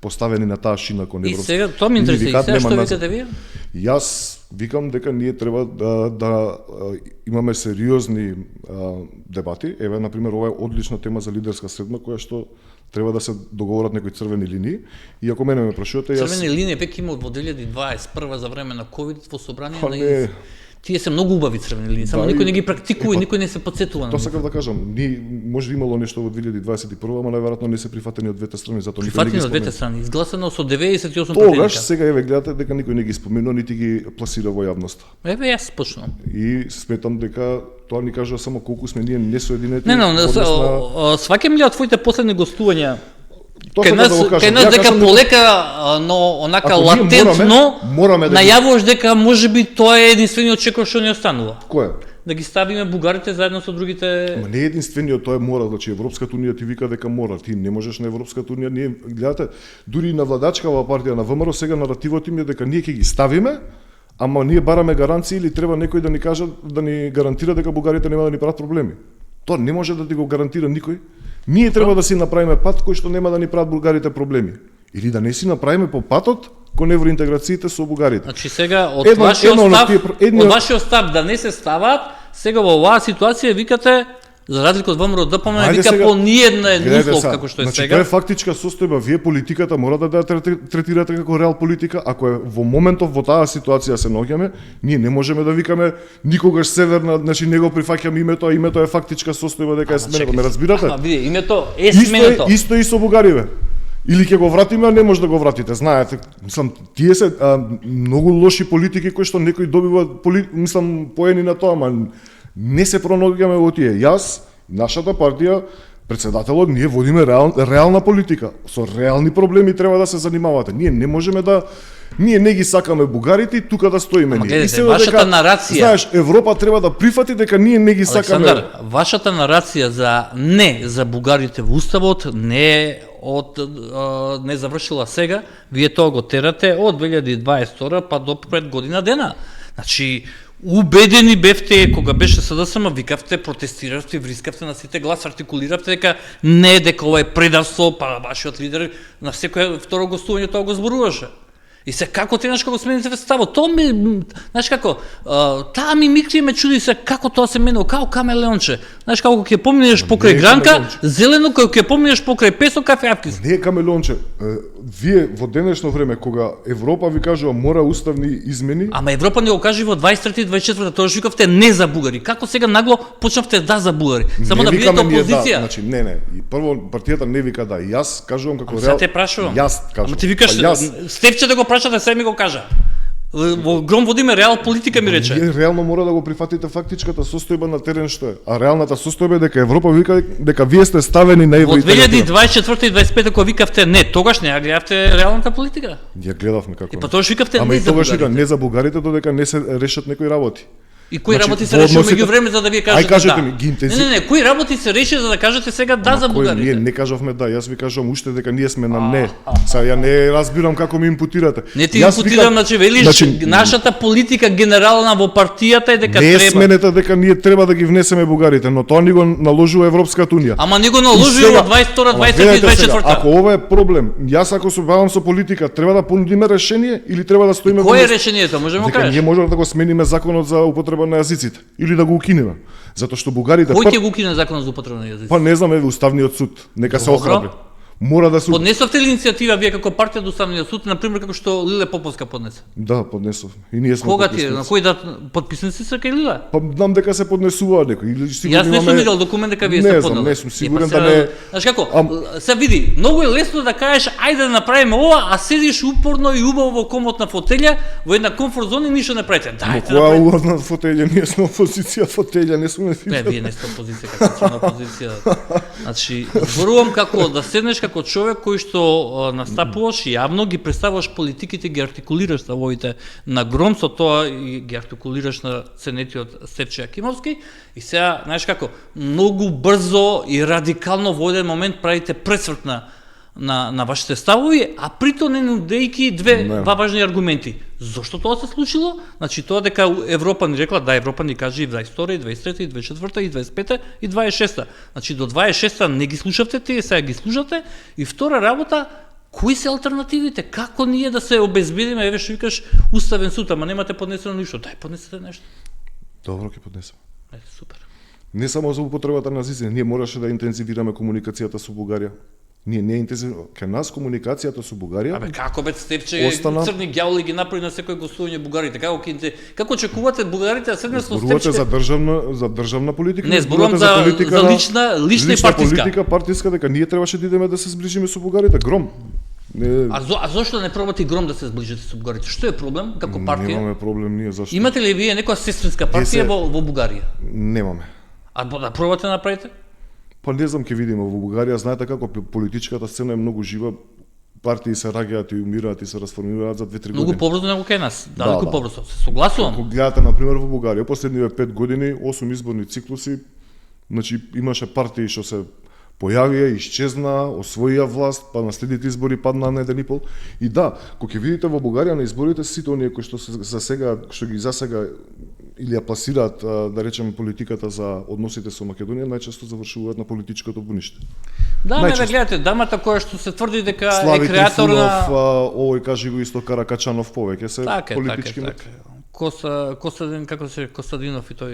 поставени на таа шина кон европска. И сега тоа ме интересира, сега што викате вие? Јас викам дека ние треба да имаме сериозни дебати. Еве, например, ова е одлична тема за лидерска средба, која што треба да се договорат некои црвени линии. И ако мене ме прашувате, црвени линии веќе има во 2021 за време на ковид во собрание тие се многу убави црвени линии, само никој не ги практикува, никој не се подсетува на тоа. Тоа сакав да кажам, може да имало нешто во 2021, ама најверојатно не се прифатени од двете страни, затоа никој не ги спомена. Прифатени од двете страни, изгласано со 98%. Тогаш сега еве гледате дека никој не ги спомена, нити ги пласира во јавноста. Еве јас почнувам. И сметам дека тоа ни кажува само колку сме ние несоединети. Не, сваќам ли од твоите последни гостувања? Кај нас дека кажам, полека, но онака латентно најавуваш дека можеби тоа е единствениот чекор што ни останува. Кој? Да ги ставиме бугарите заедно со другите. Ама не е единствениот, тоа е мора, значи Европската унија ти вика дека мора, ти не можеш на Европската унија, ние гледате, дури на владачкава партија на ВМРО сега наративот им е дека ние ќе ги ставиме, ама ние бараме гаранции или треба некој да ни каже, да ни гарантира дека бугарите нема да ни прават проблеми. Тоа не може да ти го гарантира никој. Ние треба да си направиме пат кој што нема да ни прават бугарите проблеми. Или да не си направиме по патот кон евроинтеграциите со бугарите. Значи сега од вашиот став да не се стават, сега во оваа ситуација викате, за разлика од ВМРО ДПМН, вика по ниеден услов како што е значи, сега. Тоа е фактичка состојба, вие политиката мора да третирате како реал политика, ако е во моментов во таа ситуација се наоѓаме, ние не можеме да викаме никогаш северна, значи не го прифаќаме името, а името е фактичка состојба дека е сменето, ме разбирате? Ама види, името е сменето. Исто и со бугариве. Или ќе го вратиме, а не може да го вратите. Знаете, мислам, тие се многу лоши политики кои што некој добива, мислам, поени на тоа, ама не се пронаоѓаме во тие. Јас, нашата партија, председателот, ние водиме реална политика. Со реални проблеми треба да се занимавате. Ние не можеме да ние не ги сакаме бугарите и тука да стоиме ние. Гледайте, вашата нарација. Знаеш, Европа треба да прифати дека ние не ги сакаме. Александар, вашата нарација за не за бугарите во уставот не е не завршила сега, вие тоа го терате од 2022 па до пред година дена. Значи, убедени бевте кога беше СДСМ, викавте, протестиравте, врискавте на сите глас, артикулиравте дека не дека ова е предавство, па вашиот лидер на секој второ гостување тоа го зборуваше. И се како ти знаеш како смените ставот, тоа ми, знаеш како, таа ми микри ме чуди се како тоа се менува, како камелеонче. Знаеш како ќе поминеш покрај гранка, зелено како ќе поминеш покрај песо кафе апкис. Не е камелеонче. Вие во денешно време кога Европа ви кажува мора уставни измени. Ама Европа не го кажи во 23 и 24, тоа што викавте не за бугари. Како сега нагло почнавте да за бугари? Само да бидете опозиција. Да, значи не. И прво партијата не вика да. Јас кажувам како реал. Сега те прашувам. Јас кажувам. Ама ти викаш Стефче да го прашате, се ми го кажа. Во гром водиме реал политика, ми рече. Вие реално мора да го прифатите фактичката состојба на терен што е. А реалната состојба е дека Европа вика дека вие сте ставени на евроинтеграција. Во 2024 и 2025 кога викавте не, тогаш не ја гледавте реалната политика. Ја гледавме како. И па тогаш викавте не за бугарите. Ама и тогаш не за бугарите додека не се решат некои работи. И кои работи се реши меѓувреме за да вие кажете кажете да? Ми, ги Не, кои работи се реши за да кажете сега да за бугарите? Ние не кажавме да, јас ви кажувам уште дека ние сме на не. Сега ја не разбирам како ми импутирате. Не ти импутирам, значи велиш нашата политика генерална во партијата е дека не треба. Не сменете дека ние треба да ги внесеме бугарите, но тоа ни го наложува Европската унија. Ама ни го наложува во 22, 23 и 24. Ако ова е проблем, јас ако се бавам со политика, треба да понудиме решение или треба да стоиме во Кој е решението, можеме да кажеш? Ние можеме да го смениме законот за употреба на јазиците. Или да го укинеме. Затоа што бугарите Кој ќе го укине законот за употреба на јазици? Па не знам, уставниот суд, нека се охрабри. Мора да се Поднесовте ли иницијатива вие како партија до уставниот суд, на пример како што Лиле Поповска поднесе? Да, поднесов. И ние сме Кога ти е? На кој да подписници се кај Лиле? Па знам дека се поднесува некој. Или сигурно Јас не сум видел документ дека вие сте поднели. Не сум сигурен да не. Знаеш како? Се види, многу е лесно да кажеш ајде да направиме ова, а седиш упорно и убаво во комотна фотелја, во една комфорт зона и ништо не правите. Дајте да направиме. Која убавна фотелја, ние сме опозиција фотелја, не сме. Не, вие не сте опозиција, како сме опозиција. Значи, зборувам како да седнеш како човек кој што настапуваш јавно, ги представуваш политиките, ги артикулираш ставовите на гром, со тоа и ги артикулираш на ценетиот Стефче Јакимовски, и сега, знаеш како, многу брзо и радикално во еден момент правите пресврт на на вашите ставови, а прито не нудејќи две важни аргументи. Зошто тоа се случило? Значи тоа дека Европа ни рекла, да, Европа ни каже и 22, и 23, и 24, и 25, и 26. Значи до 26 не ги слушавте, тие сега ги слушате. И втора работа, кои се алтернативите? Како ние да се обезбедиме? Еве што викаш Уставен суд, ама немате поднесено ништо. Дај поднесете нешто. Добро, ќе поднесеме. Ете, супер. Не само за употребата на езици, ние мораше да интензивираме комуникацијата со Бугарија. Ние не интензивираме, кај нас комуникацијата со Бугарија. Абе како бе Степче, црни ѓаволи ги направи на секој гостување бугарите. Како очекувате бугарите да седнат со Степче? за државна политика. Не, зборувам за лична и партиска. Партиска дека ние требаше да идеме да се зближиме со бугарите. Гром. А зошто не пробате Гром да се зближите со бугарите? Што е проблем како партија? Немаме проблем ние, зашто? Имате ли вие некоја сестринска партија во Бугарија? Немаме. А да пробате да направите? Па не знам, ќе видиме во Бугарија, знаете како политичката сцена е многу жива, партии се раѓаат и умираат и се расформираат за 2-3 години. Многу побрзо него кај нас, далеку побрзо, се согласувам. Ако гледате например во Бугарија, последниве 5 години, 8 изборни циклуси, значи имаше партии што се појавија, исчезна, освоија власт, па на следните избори падна на 1,5. И да, кога ќе видите во Бугарија на изборите сите оние кои што ги засега или ја пласираат, да речеме, политиката за односите со Македонија, најчесто завршуваат на политичкото буниште. Да, не гледате, дамата која што се тврди дека Слави е креатор на овој кажи го исто Каракачанов повеќе се политички. Костадин, како се Костадинов и тој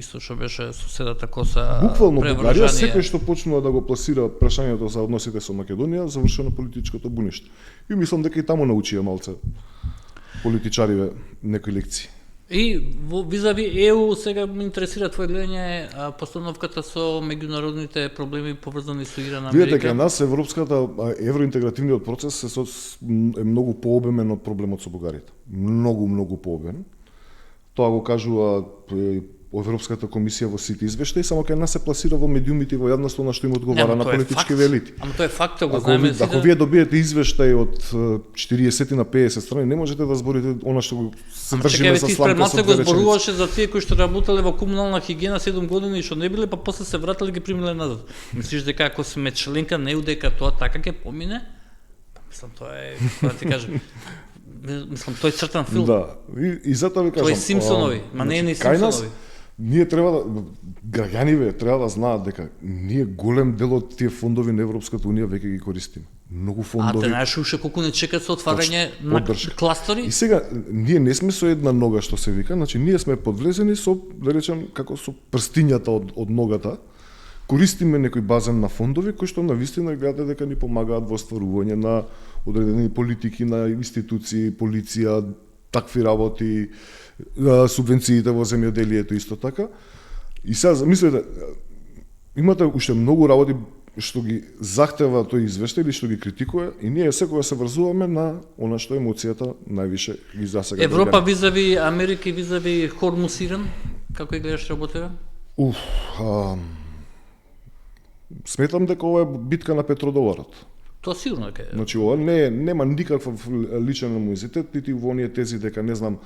исто што беше соседата Коса. Буквално Бугарија секој што почнува да го пласира прашањето за односите со Македонија, завршува на политичкото буниште. И мислам дека и таму научија малце политичариве некои лекции. И визави ЕУ сега ме интересира твое гледање постановката со меѓународните проблеми поврзани со Иран, Америка. Видете, кај нас евроинтегративниот процес е многу пообемен од проблемот со бугарите. Многу пообемен. Тоа го кажува Европската комисија во сите извештаи, само кај нас се пласира во медиумите и во јавноста на што им одговара на политичките елити. Ама тоа е факт, го знаеме сите. Ако вие добиете извештај од 40 на 50 страни, не можете да зборите она што го се држиме за сламка со го зборуваше за тие кои што работеле во комунална хигиена 7 години и што не биле, па после се вратиле ги примиле назад. Мислиш дека ако сме членка на ЕУ дека тоа така ќе помине? Мислам тоа е, да ти кажам. Мислам тој цртан филм. Да, и затоа ви кажам. Тој Симпсонови, ма не е Симпсонови. Ние треба да граѓаниве треба да знаат дека ние голем дел од тие фондови на Европската унија веќе ги користиме. Многу фондови. А те знаеш уште колку не чекат со отварање на кластери? И сега ние не сме со една нога што се вика, значи ние сме подвлезени со, да речем, како со прстињата од ногата. Користиме некој базен на фондови кои што навистина гледате дека ни помагаат во остварување на одредени политики на институции, полиција, такви работи, субвенциите во земјоделието исто така. И сега замислете, имате уште многу работи што ги захтева тој извештај или што ги критикува и ние секогаш се врзуваме на она што емоцијата највише ги засега. Европа визави Америка и визави Хормус Иран, како ја гледаш работева? Сметам дека ова е битка на петродоларот. Тоа сигурно дека е. Значи ова нема никаков личен анимозитет, нити во оние тези дека не знам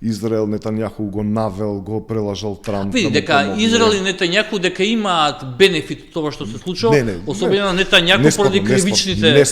Израел Нетањаху го навел, го прелажал Трамп. Види дека Израел и Нетањаху дека имаат бенефит од тоа што се случува, особено Нетањаху поради кривичните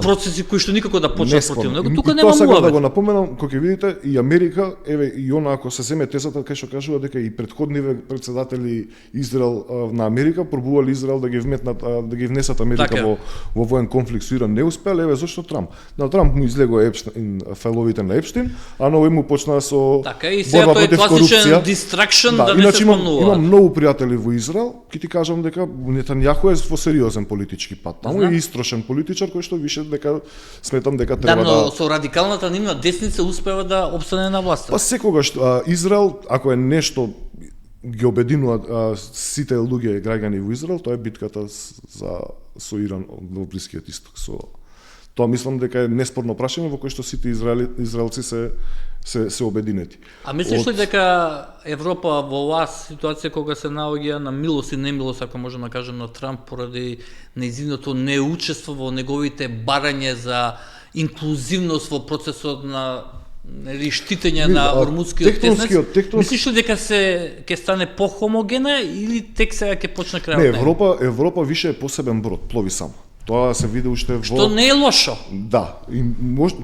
процеси кои што никако да почнат против него. Тука нема муавет. Сега да го напоменам, кога ќе видите и Америка, еве и она ако се земе тезата кај што кажува дека и претходниве председатели Израел на Америка пробувале Израел да ги вметнат, да ги внесат Америка во воен конфликт со Иран, не успеале, еве зошто Трамп. На Трамп му излегува Епштин, файловите на Епштин, а на овој му почна со така и сега тој е класичен дистракшн да не се спомнува. Имам многу пријатели во Израел, ќе ти кажам дека Нетањаху е во сериозен политички пат. Таму е истрошен политичар кој што више дека сметам дека треба да. Да, но со радикалната нивна десница успева да опстане на власта. Па секогаш Израел, ако е нешто ги обединува сите луѓе граѓани во Израел, тоа е битката со Иран во Блискиот исток. Тоа мислам дека е неспорно прашање во кое што сите израелци се обединети. А мислиш ли дека Европа во оваа ситуација кога се наоѓа на милост и немилост, ако можеме да кажем, на Трамп поради нејзиното неучество во неговите барање за инклузивност во процесот на штитење на Ормудскиот теснец, мислиш ли дека ќе стане похомогена или тек сега ќе почне крајот? Не, Европа више е посебен брод, плови само. Тоа се види уште во... Што не е лошо. Да, и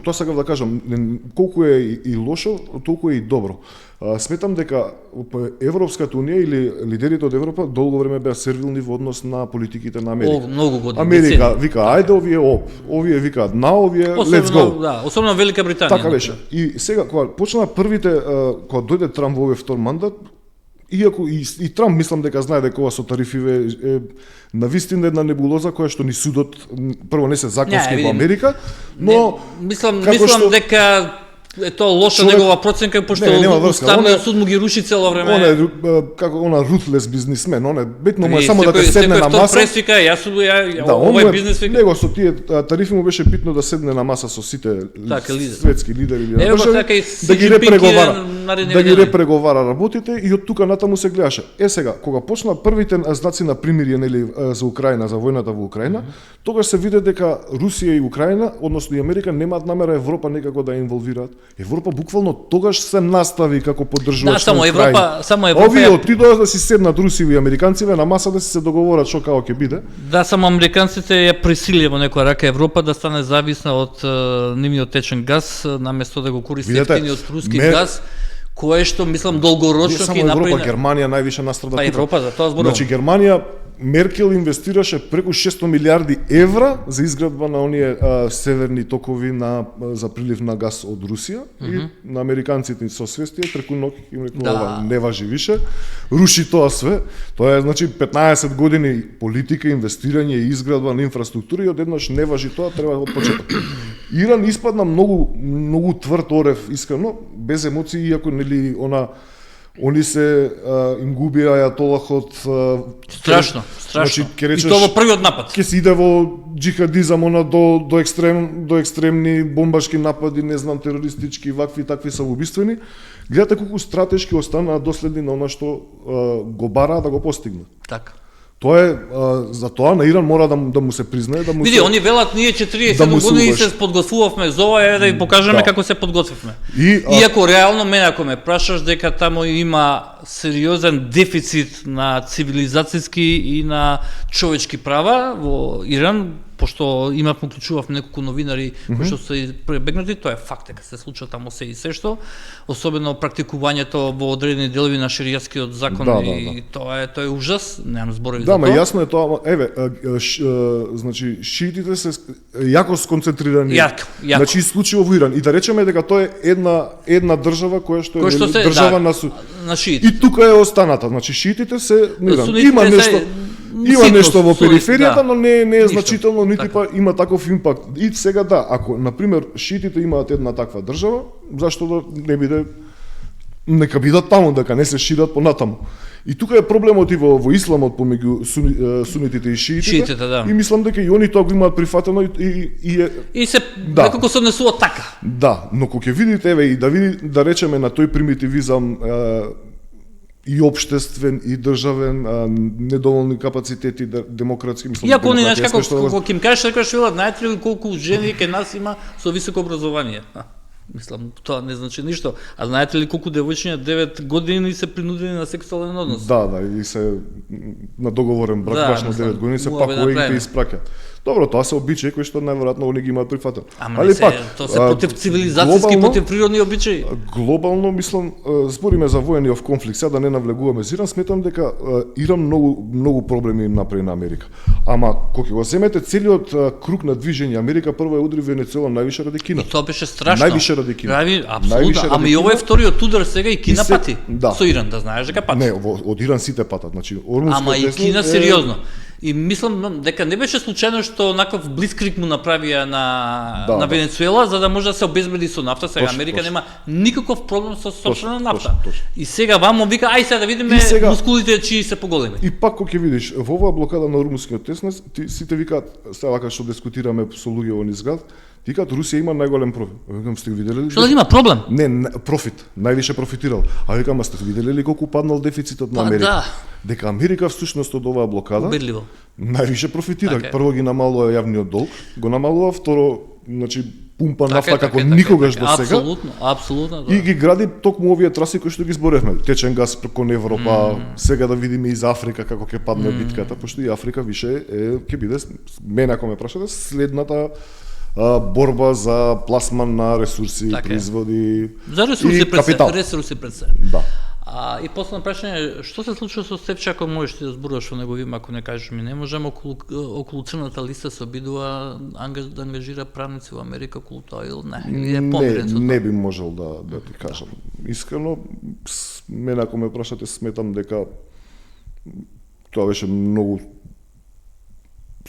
тоа сакав да кажам, колку е и лошо, толку е и добро. Сметам дека Европската унија или лидерите од Европа долго време беа сервилни во однос на политиките на Америка. Многу години. Америка вика, ајде овие викаат, овие, let's go. Да, особено Велика Британија. Така беше. И сега, кога почна првите, кога дојде Трамп во овој втор мандат, иако и Трамп мислам дека знае дека ова со тарифиве е навистина една небулоза која што ни судот прво не се законски во Америка, но мислам што... дека е тоа лоша негова проценка, пошто Уставниот суд му ги руши цело време. Он е како она ruthless бизнисмен, он е битно му е само да те седне на маса. Пресвика, овој бизнис вика. Него со тие тарифи му беше битно да седне на маса со сите светски лидери на држави, да ги репреговара работите и од тука натаму се гледаше. Сега, кога почна првите знаци на примирие нели за Украина, за војната во Украина, тогаш се виде дека Русија и Украина, односно и Америка немаат намера Европа некако да инволвираат. Европа буквално тогаш се настави како поддржувач на Украина. Само Европа. Овие отидоа да си седнат русиви и американциве на маса да се договорат што како ќе биде. Да, само американците ја присилија во некоја рака Европа да стане зависна од нивниот течен газ, наместо да го користи ефтиниот руски газ, кое што мислам долгорочно ќе направи. Европа, Германија највише настрада. Европа, за тоа зборувам. Значи Германија Меркел инвестираше преку 600 милиарди евра за изградба на оние северни токови за прилив на газ од Русија и на американците со свестие преку ноќ им рекува не важи више. Руши тоа све. Тоа е значи 15 години политика, инвестирање и изградба на инфраструктура и одеднаш не важи тоа, треба од почеток. Иран испадна многу тврд орев, искрено, без емоции, иако нели они се им губија ајатолахот страшно. Значи, и тоа во првиот напад. Ќе се иде во џихадизам до екстремни бомбашки напади, не знам, терористички, вакви такви самоубиствени. Гледате колку стратешки останаа доследни на она што го бараа да го постигнат. Така. Тоа е за тоа на Иран мора да му се признае, да му Види, они велат ние 47 години се подготвувавме за ова, да ви покажеме како се подготвивме. Иако реално мене ако ме прашаш дека таму има сериозен дефицит на цивилизацијски и на човечки права во Иран, пошто уклучувавме неколку новинари кои што се пребегнати, тоа е факт дека се случува таму се и се што, особено практикувањето во одредени делови на шеријатскиот закон и тоа е ужас, немам зборови за тоа. Да, ма јасно е тоа, значи шиитите се јако сконцентрирани. Значи исклучиво во Иран и да речеме дека тоа е една држава која што е држава на шиитите. И тука е останата, значи шиитите се има нешто во периферијата, но не е значително, нити па има таков импакт. И сега ако на пример шиитите имаат една таква држава, зашто да не биде, нека бидат таму, дека не се шират понатаму. И тука е проблемот и во исламот помеѓу сунитите и шиитите. И мислам дека и они тоа го имаат прифатено и се некако се однесуваат така. Да, но кога ќе видите и да речеме на тој примитивизам и општествен и државен, недоволни капацитети демократски, мислам. Иако они знаеш како ќе им кажеш дека што знаете ли колку жени кај нас има со високо образование? Мислам, тоа не значи ништо. А знаете ли колку девојчиња 9 години се принудени на сексуален однос? Да, и се на договорен брак баш на 9 години се пакува и ги испраќаат. Добро, тоа се обичаи кои што најверојатно они ги имаат прифатено. Али пак, тоа се против цивилизацијски, против природни обичаи. Глобално, мислам, збориме за воениот конфликт, сега да не навлегуваме за Иран, сметам дека Иран многу проблеми им направи на Америка. Ама кога го земете целиот круг на движење, Америка прво удри Венецуела највише ради Кина. И тоа беше страшно. Највише ради Кина. Апсолутно. Ама и ова е вториот удар сега и Кина пати. Со Иран, да знаеш дека пати. Не, од Иран сите патат, значи Ама и Кина сериозно. И мислам дека не беше случајно што наков блицкриг му направија на Венецуела за да може да се обезбеди со нафта. Сега Америка нема никаков проблем со сопствена нафта. И сега вамо вика ај сега да видиме мускулите чии се поголеми. И пак кога ќе видиш во оваа блокада на Ормускиот теснес, сите викаат, сега вака што дискутираме со луѓе во низ град, викаат Русија има најголем профит. Викам, сте виделе ли? Што да има проблем? Не, профит, највише профитирал. А викам, сте виделе ли колку паднал дефицитот на Америка? Дека Америка всушност од оваа блокада убедливо највише профитира. Прво ги намалува јавниот долг, го намалува, второ, значи пумпа нафта како никогаш до сега. Апсолутно, И ги гради токму овие траси кои што ги зборевме. Течен газ кон Европа, сега да видиме из Африка како ќе падне битката, пошто и Африка више ќе биде, мене ако ме прашате, следната борба за пласман на ресурси, производи за ресурси и капитал. Ресурси пред се. Да. И последно прашање, што се случува со Стефче, ако можеш ти да зборуваш во негови име, ако не кажеш ми, не можеме околу црната листа се обидува да ангажира правници во Америка околу тоа или не? Или е помирен со тоа? Не би можел да ти кажам. Искрено, мене ако ме прашате, сметам дека тоа беше многу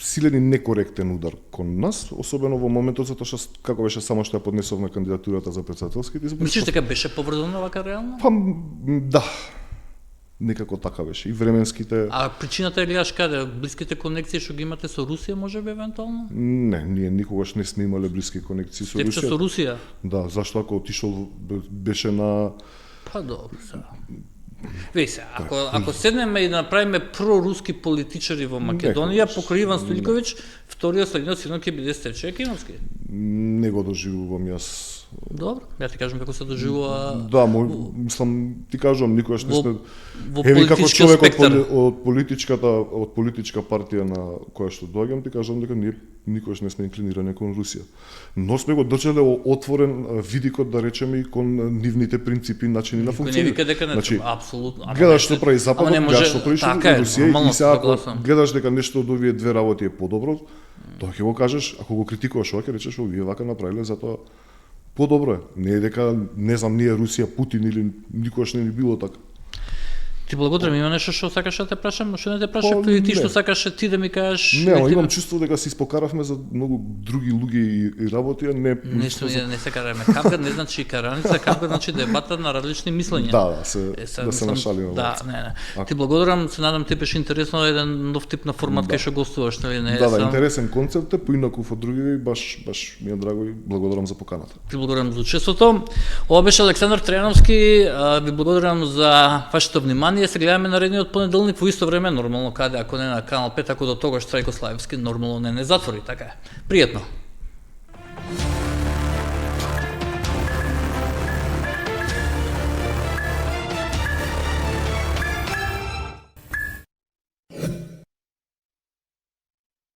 силен и некоректен удар кон нас, особено во моментот затоа што како беше само што ја поднесовме кандидатурата за претседателските избори. Мислиш дека беше поврзано вака реално? Па да. Некако така беше и временските. А причината е гледаш каде? Блиските конекции што ги имате со Русија можеби евентуално? Не, ние никогаш не сме имале блиски конекции со Стефче Русија. со Русија? Да, зашто ако отишол беше на Па добро сега. Веј се, ако седнеме и направиме проруски политичари во Македонија, покрај Иван Стојковиќ, вториот следниот синот ќе биде Стефче Екиновски. Не го доживувам јас. Добро, ја ти кажам како се доживува. Да, мислам, ти кажувам, никогаш не сме во како политичкиот човек спектар. од политичка партија на која што доаѓам, ти кажувам дека ние никогаш не сме инклинирани кон Русија. Но сме го држале отворен видикот, да речеме, и кон нивните принципи, начини на функционирање. Не вика дека не треба, апсолутно. Гледаш што прави Западот, гледаш што прави Русија, и сега ако согласам. гледаш дека нешто од овие две работи е подобро, тоа ќе го кажеш, ако го критикуваш, ова ќе речеш, овие вака направиле, затоа подобро е. Не е дека, не знам, ние Русија, Путин или никогаш не ни било така. Ти благодарам, има нешто што сакаш да те прашам, што не те прашав, или ти што сакаш ти да ми кажеш? Не, имам чувство дека се испокаравме за многу други луѓе и работи, а не нешто не се караме. Капка не значи караница, капка значи дебата на различни мислења. Да, да се нашалиме. Да, не. Ти благодарам, се надам ти беше интересно еден нов тип на формат кај што гостуваш, нели не? Да, интересен концепт е, поинаков од други, баш ми е драго и благодарам за поканата. Ти благодарам за учеството. Ова беше Александар Тројановски, ви благодарам за вашето внимание. Се гледаме наредниот понеделник во исто време, нормално каде, ако не на канал 5, ако до тогаш Трајко Славевски нормално не затвори, така е. Пријатно.